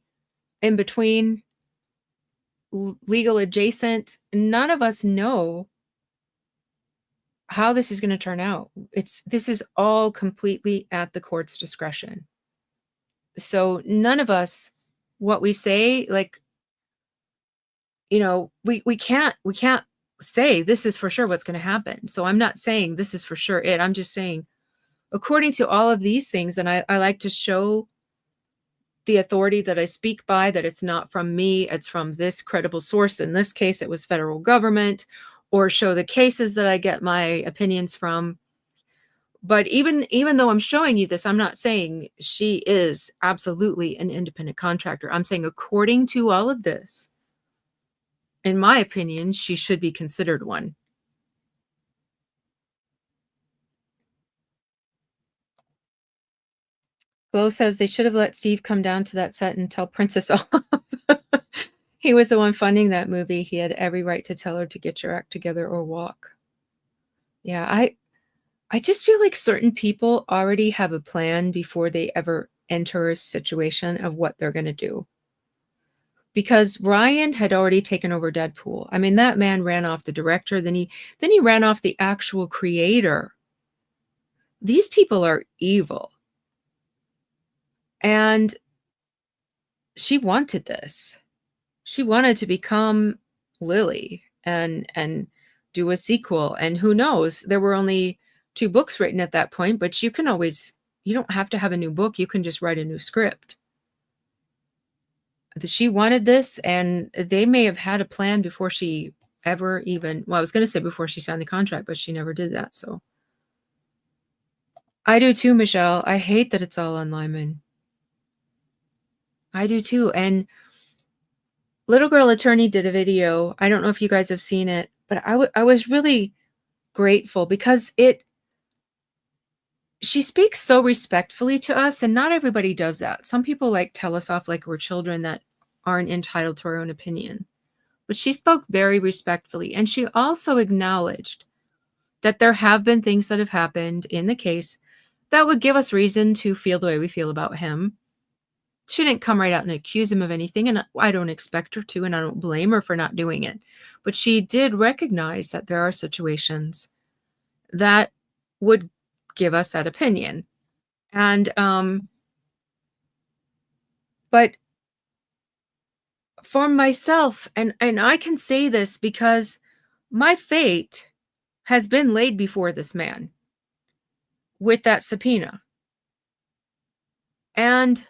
in between, legal adjacent, none of us know how this is gonna turn out. This is all completely at the court's discretion. So none of us what we say, like, we can't say this is for sure what's gonna happen. So I'm not saying this is for sure it. I'm just saying, according to all of these things, and I like to show the authority that I speak by, that it's not from me, it's from this credible source. In this case, it was federal government, or show the cases that I get my opinions from. But even though I'm showing you this, I'm not saying she is absolutely an independent contractor. I'm saying according to all of this, in my opinion, she should be considered one. Glow says they should have let Steve come down to that set and tell Princess off. He was the one funding that movie. He had every right to tell her to get your act together or walk. Yeah, I just feel like certain people already have a plan before they ever enter a situation of what they're going to do. Because Ryan had already taken over Deadpool. I mean, that man ran off the director, then he ran off the actual creator. These people are evil. And she wanted this. She wanted to become Lily and do a sequel. And who knows? There were only 2 books written at that point, but you don't have to have a new book. You can just write a new script. She wanted this, and they may have had a plan before she ever even, well, I was going to say before she signed the contract, but she never did that. So I do too, Michelle. I hate that it's all on Lyman. I do too. And Little Girl Attorney did a video. I don't know if you guys have seen it, but I was really grateful because she speaks so respectfully to us, and not everybody does that. Some people like tell us off like we're children that aren't entitled to our own opinion. But she spoke very respectfully, and she also acknowledged that there have been things that have happened in the case that would give us reason to feel the way we feel about him. She didn't come right out and accuse him of anything, and I don't expect her to, and I don't blame her for not doing it. But she did recognize that there are situations that would give us that opinion. And but for myself, and I can say this because my fate has been laid before this man with that subpoena. And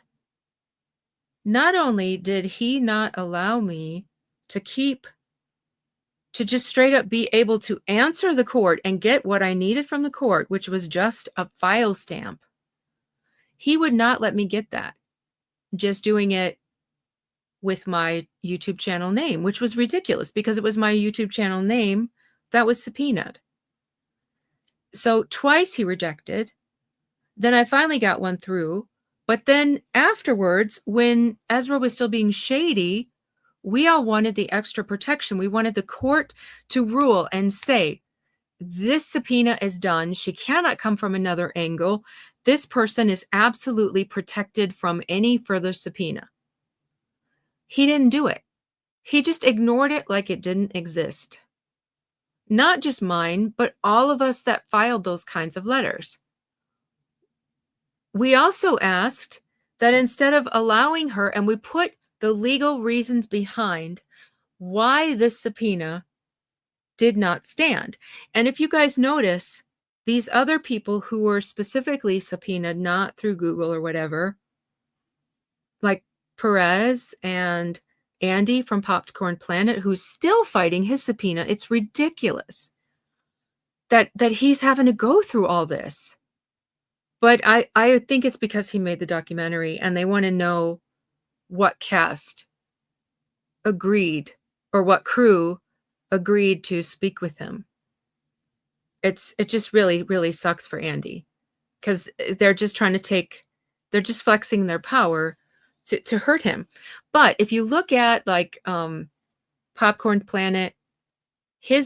not only did he not allow me to just straight up be able to answer the court and get what I needed from the court, which was just a file stamp, he would not let me get that, just doing it with my YouTube channel name, which was ridiculous because it was my YouTube channel name that was subpoenaed. So twice he rejected. Then I finally got one through. But then afterwards, when Ezra was still being shady, We all wanted the extra protection. We wanted the court to rule and say, this subpoena is done. She cannot come from another angle. This person is absolutely protected from any further subpoena. He didn't do it. He just ignored it like it didn't exist. Not just mine, but all of us that filed those kinds of letters. We also asked that instead of allowing her, and we put the legal reasons behind why this subpoena did not stand. And if you guys notice, these other people who were specifically subpoenaed, not through Google or whatever, like Perez and Andy from Popcorn Planet, who's still fighting his subpoena. It's ridiculous that he's having to go through all this. But I think it's because he made the documentary and they want to know what cast agreed or what crew agreed to speak with him. It just really, really sucks for Andy because they're just they're just flexing their power to hurt him. But if you look at like Popcorn Planet,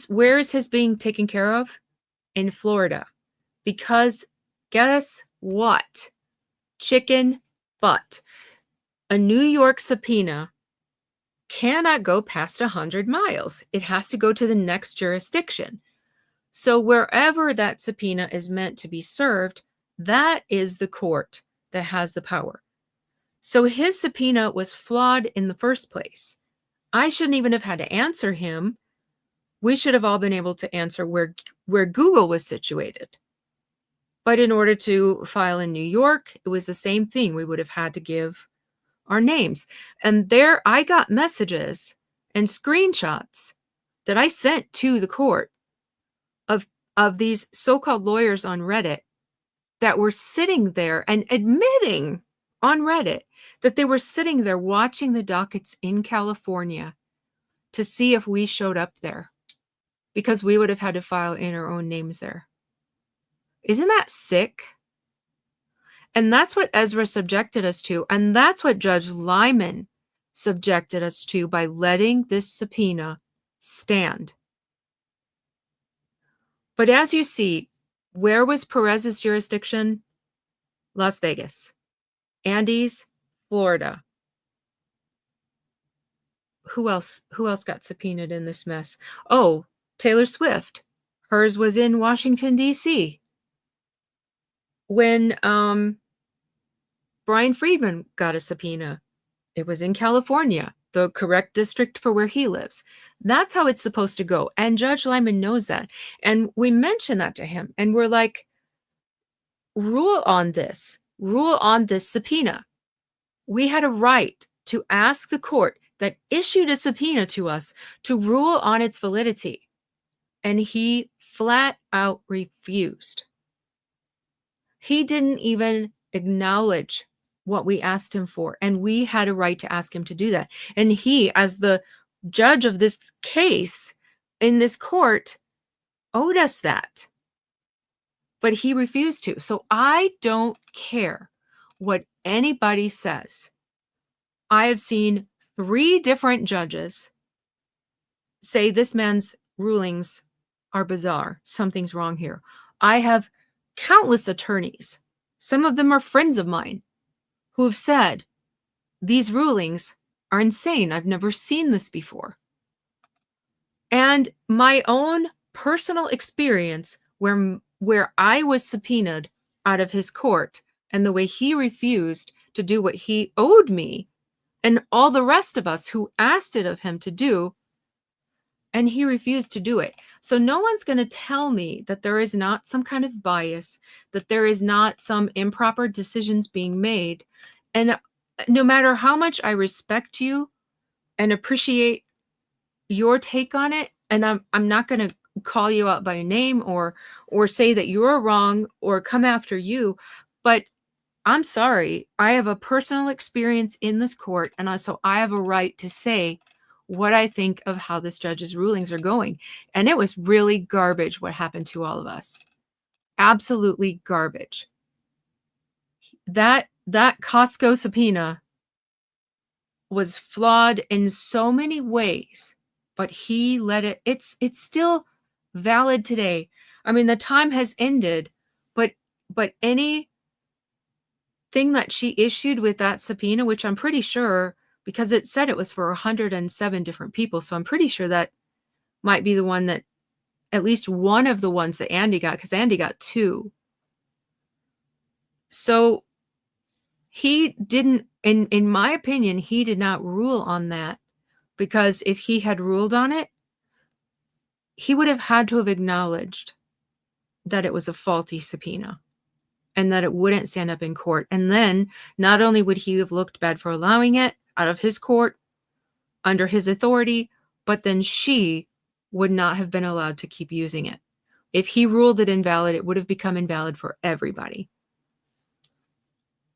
where is his being taken care of? In Florida. Because guess what? Chicken butt. A New York subpoena cannot go past 100 miles. It has to go to the next jurisdiction. So wherever that subpoena is meant to be served, that is the court that has the power. So his subpoena was flawed in the first place. I shouldn't even have had to answer him. We should have all been able to answer where Google was situated. But in order to file in New York, it was the same thing. We would have had to give our names. And there I got messages and screenshots that I sent to the court of these so-called lawyers on Reddit that were sitting there and admitting on Reddit that they were sitting there watching the dockets in California to see if we showed up there because we would have had to file in our own names there. Isn't that sick? And that's what Ezra subjected us to. And that's what Judge Lyman subjected us to by letting this subpoena stand. But as you see, where was Perez's jurisdiction? Las Vegas. Andy's, Florida. Who else got subpoenaed in this mess? Oh, Taylor Swift. Hers was in Washington, D.C. When Brian Friedman got a subpoena, it was in California, the correct district for where he lives. That's how it's supposed to go. And Judge Lyman knows that. And we mentioned that to him. And we're like, rule on this subpoena. We had a right to ask the court that issued a subpoena to us to rule on its validity. And he flat out refused. He didn't even acknowledge what we asked him for. And we had a right to ask him to do that. And he, as the judge of this case in this court, owed us that. But he refused to. So I don't care what anybody says. I have seen 3 different judges say this man's rulings are bizarre. Something's wrong here. I have countless attorneys, some of them are friends of mine, who have said these rulings are insane. I've never seen this before. And my own personal experience where I was subpoenaed out of his court and the way he refused to do what he owed me and all the rest of us who asked it of him to do, and he refused to do it. So no one's going to tell me that there is not some kind of bias, that there is not some improper decisions being made. And no matter how much I respect you and appreciate your take on it, and I'm not going to call you out by name or say that you're wrong or come after you, but I'm sorry. I have a personal experience in this court, and so I have a right to say what I think of how this judge's rulings are going. And it was really garbage what happened to all of us. Absolutely garbage. That Costco subpoena was flawed in so many ways, but he let it's still valid today. I mean, the time has ended, but anything that she issued with that subpoena, which I'm pretty sure because it said it was for 107 different people, so I'm pretty sure that might be the one that at least one of the ones that Andy got, because Andy got 2. So he didn't, in my opinion, he did not rule on that, because if he had ruled on it, he would have had to have acknowledged that it was a faulty subpoena and that it wouldn't stand up in court. And then not only would he have looked bad for allowing it out of his court under his authority, but then she would not have been allowed to keep using it. If he ruled it invalid, it would have become invalid for everybody.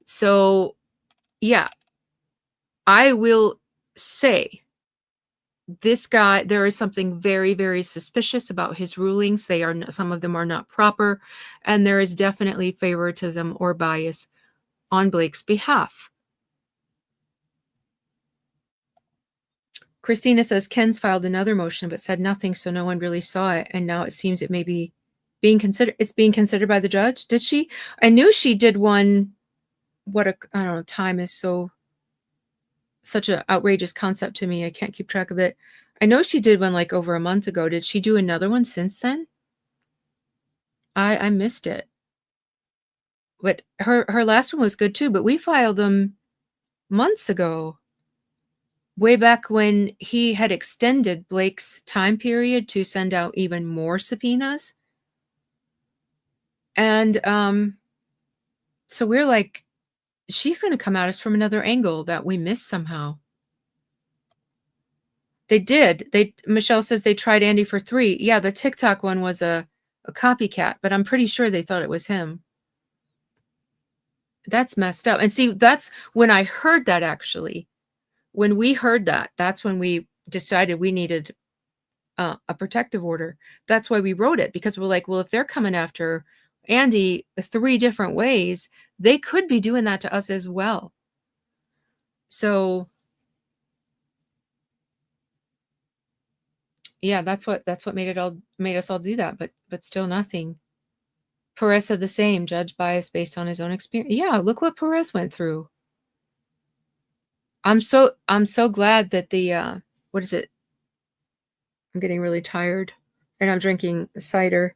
So, yeah, I will say this guy, there is something very, very suspicious about his rulings. Some of them are not proper, and there is definitely favoritism or bias on Blake's behalf. Christina says Ken's filed another motion but said nothing, so no one really saw it, and now it seems it may be being considered. It's being considered by the judge. Did she? I knew she did one. I don't know. Time is such an outrageous concept to me. I can't keep track of it. I know she did one like over a month ago. Did she do another one since then? I missed it. But her last one was good too, but we filed them months ago. Way back when he had extended Blake's time period to send out even more subpoenas. And so we're like, she's going to come at us from another angle that we missed somehow. They did. Michelle says they tried Andy for 3. Yeah, the TikTok one was a copycat, but I'm pretty sure they thought it was him. That's messed up. And see, that's when I heard that, actually. When we heard that, that's when we decided we needed a protective order. That's why we wrote it, because we're like, well, if they're coming after Andy 3 different ways, they could be doing that to us as well. So yeah, that's what made us all do that, but still nothing. Perez said the same, judge bias based on his own experience. Yeah, look what Perez went through. I'm so glad that the what is it? I'm getting really tired and I'm drinking cider.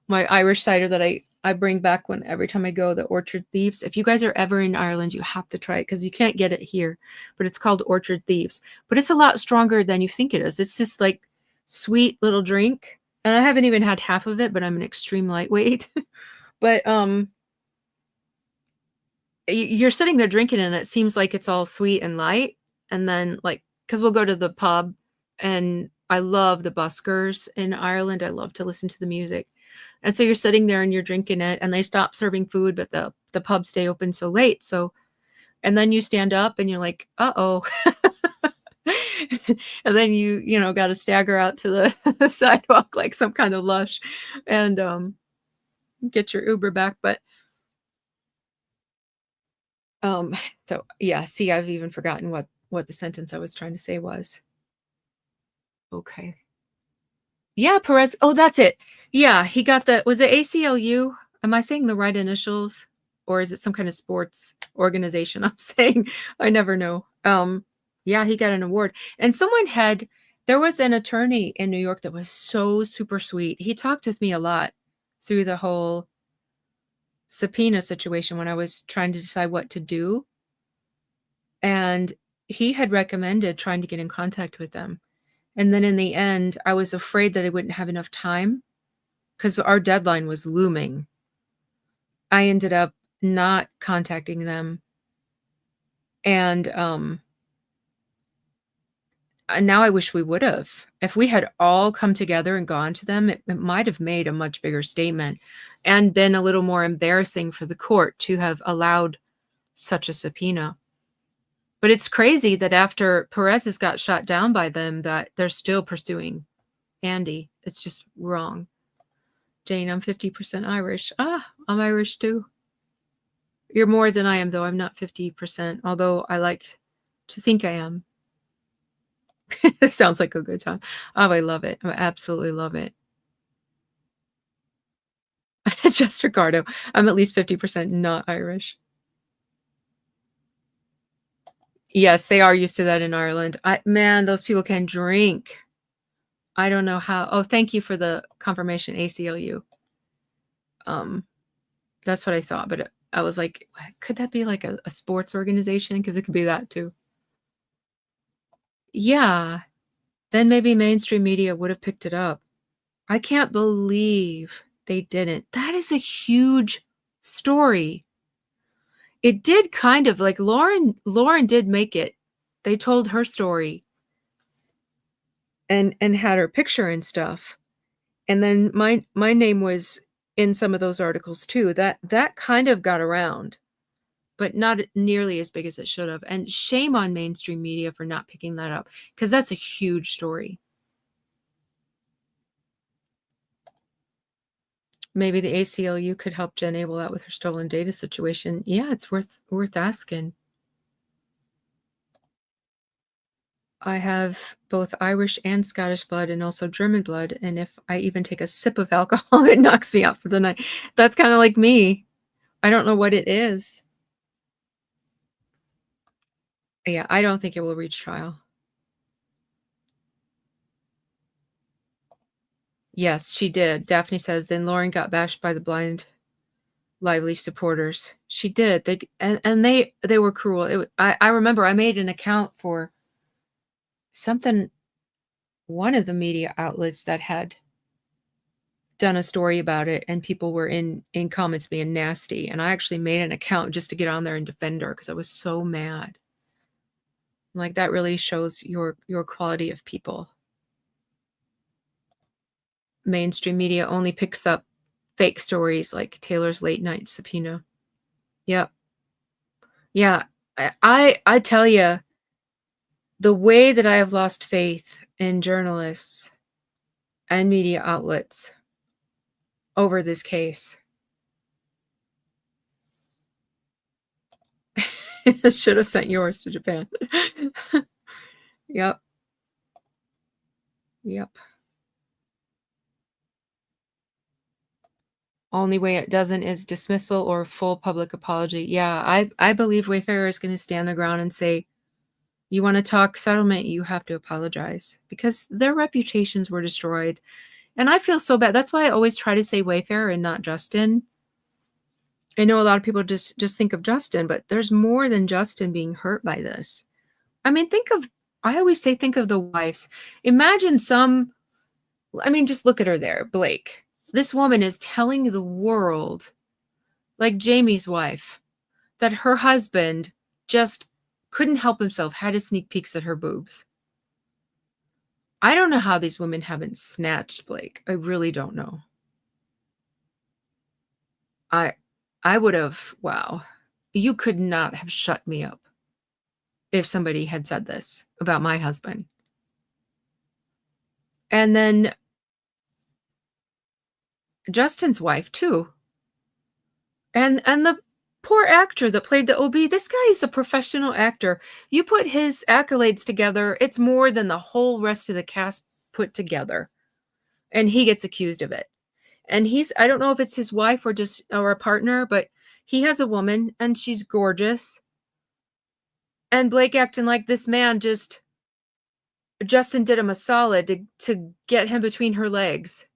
My Irish cider that I bring back every time I go, the Orchard Thieves. If you guys are ever in Ireland, you have to try it because you can't get it here. But it's called Orchard Thieves. But it's a lot stronger than you think it is. It's this like sweet little drink. And I haven't even had half of it, but I'm an extreme lightweight. But you're sitting there drinking and it seems like it's all sweet and light. And then like, because we'll go to the pub and I love the buskers in Ireland. I love to listen to the music. And so you're sitting there and you're drinking it and they stop serving food, but the pubs stay open so late. So, and then you stand up and you're like, uh-oh. And then you got to stagger out to the sidewalk like some kind of lush and get your Uber back. But so yeah, see, I've even forgotten what the sentence I was trying to say was. Okay. Yeah, Perez. Oh, that's it. Yeah, he got was it ACLU? Am I saying the right initials? Or is it some kind of sports organization I'm saying? I never know. Yeah, he got an award. And there was an attorney in New York that was so super sweet. He talked with me a lot through the whole subpoena situation when I was trying to decide what to do. And he had recommended trying to get in contact with them. And then in the end, I was afraid that I wouldn't have enough time because our deadline was looming. I ended up not contacting them. And now I wish we would have. If we had all come together and gone to them, it might have made a much bigger statement and been a little more embarrassing for the court to have allowed such a subpoena. But it's crazy that after Perez has got shot down by them, that they're still pursuing Andy. It's just wrong. Jane, I'm 50% Irish. I'm Irish too. You're more than I am, though. I'm not 50%, although I like Do you think I am? It sounds like a good time. Oh, I love it. I absolutely love it. Just Ricardo. I'm at least 50% not Irish. Yes, they are used to that in Ireland. I man, those people can drink. I don't know how. Oh, thank you for the confirmation, ACLU. Um, that's what I thought, but I was like, could that be like a sports organization? Because it could be that too. Yeah, then maybe mainstream media would have picked it up. I can't believe they didn't. That is a huge story. It did kind of like Lauren did make it. They told her story and had her picture and stuff. And then my name was in some of those articles too. That kind of got around, but not nearly as big as it should have. And shame on mainstream media for not picking that up because that's a huge story. Maybe the ACLU could help Jen Abel out with her stolen data situation. Yeah, it's worth asking. I have both Irish and Scottish blood and also German blood, and if I even take a sip of alcohol, it knocks me out for the night. That's kinda like me. I don't know what it is. Yeah, I don't think it will reach trial. Yes, she did. Daphne says, "Then Lauren got bashed by the blind, lively supporters." She did. And they were cruel. I remember I made an account for something one of the media outlets that had done a story about it, and people were in comments being nasty, and I actually made an account just to get on there and defend her because I was so mad. Like, that really shows your quality of people. Mainstream media only picks up fake stories like Taylor's late night subpoena. Yep. Yeah. I tell you, the way that I have lost faith in journalists and media outlets over this case. Should have sent yours to Japan. Yep. Yep. Only way it doesn't is dismissal or full public apology. Yeah, I believe Wayfarer is gonna stand their ground and say, "You wanna talk settlement, you have to apologize," because their reputations were destroyed, and I feel so bad. That's why I always try to say Wayfarer and not Justin. I know a lot of people just think of Justin, but there's more than Justin being hurt by this. I mean, I always say think of the wives. Imagine just look at her there, Blake. This woman is telling the world, like Jamie's wife, that her husband just couldn't help himself, had his sneak peeks at her boobs. I don't know how these women haven't snatched Blake. I really don't know. I I would have, wow. You could not have shut me up if somebody had said this about my husband. And then Justin's wife too. And the poor actor that played the OB, this guy is a professional actor. You put his accolades together, it's more than the whole rest of the cast put together. And he gets accused of it. And I don't know if it's his wife or a partner, but he has a woman and she's gorgeous. And Blake acting like this man Justin did him a solid to get him between her legs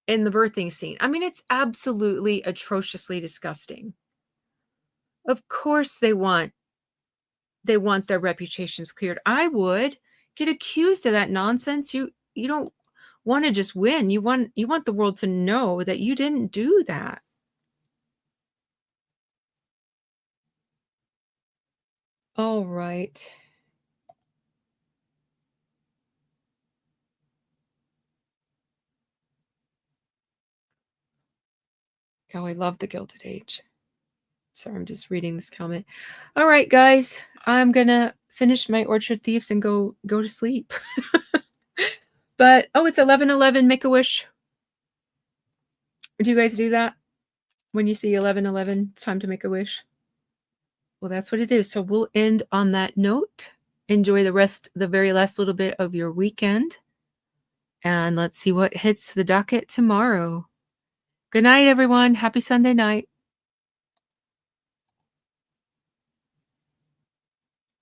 in the birthing scene. I mean, it's absolutely atrociously disgusting. Of course they want their reputations cleared. I would get accused of that nonsense. You don't want to just win. You want the world to know that you didn't do that. All right. Oh, I love the Gilded Age. Sorry, I'm just reading this comment. All right, guys, I'm gonna finish my Orchard Thieves and go to sleep. But oh, it's 11:11. Make a wish. Do you guys do that when you see 11:11? It's time to make a wish. Well, that's what it is. So we'll end on that note. Enjoy the very last little bit of your weekend, and let's see what hits the docket tomorrow. Good night, everyone. Happy Sunday night.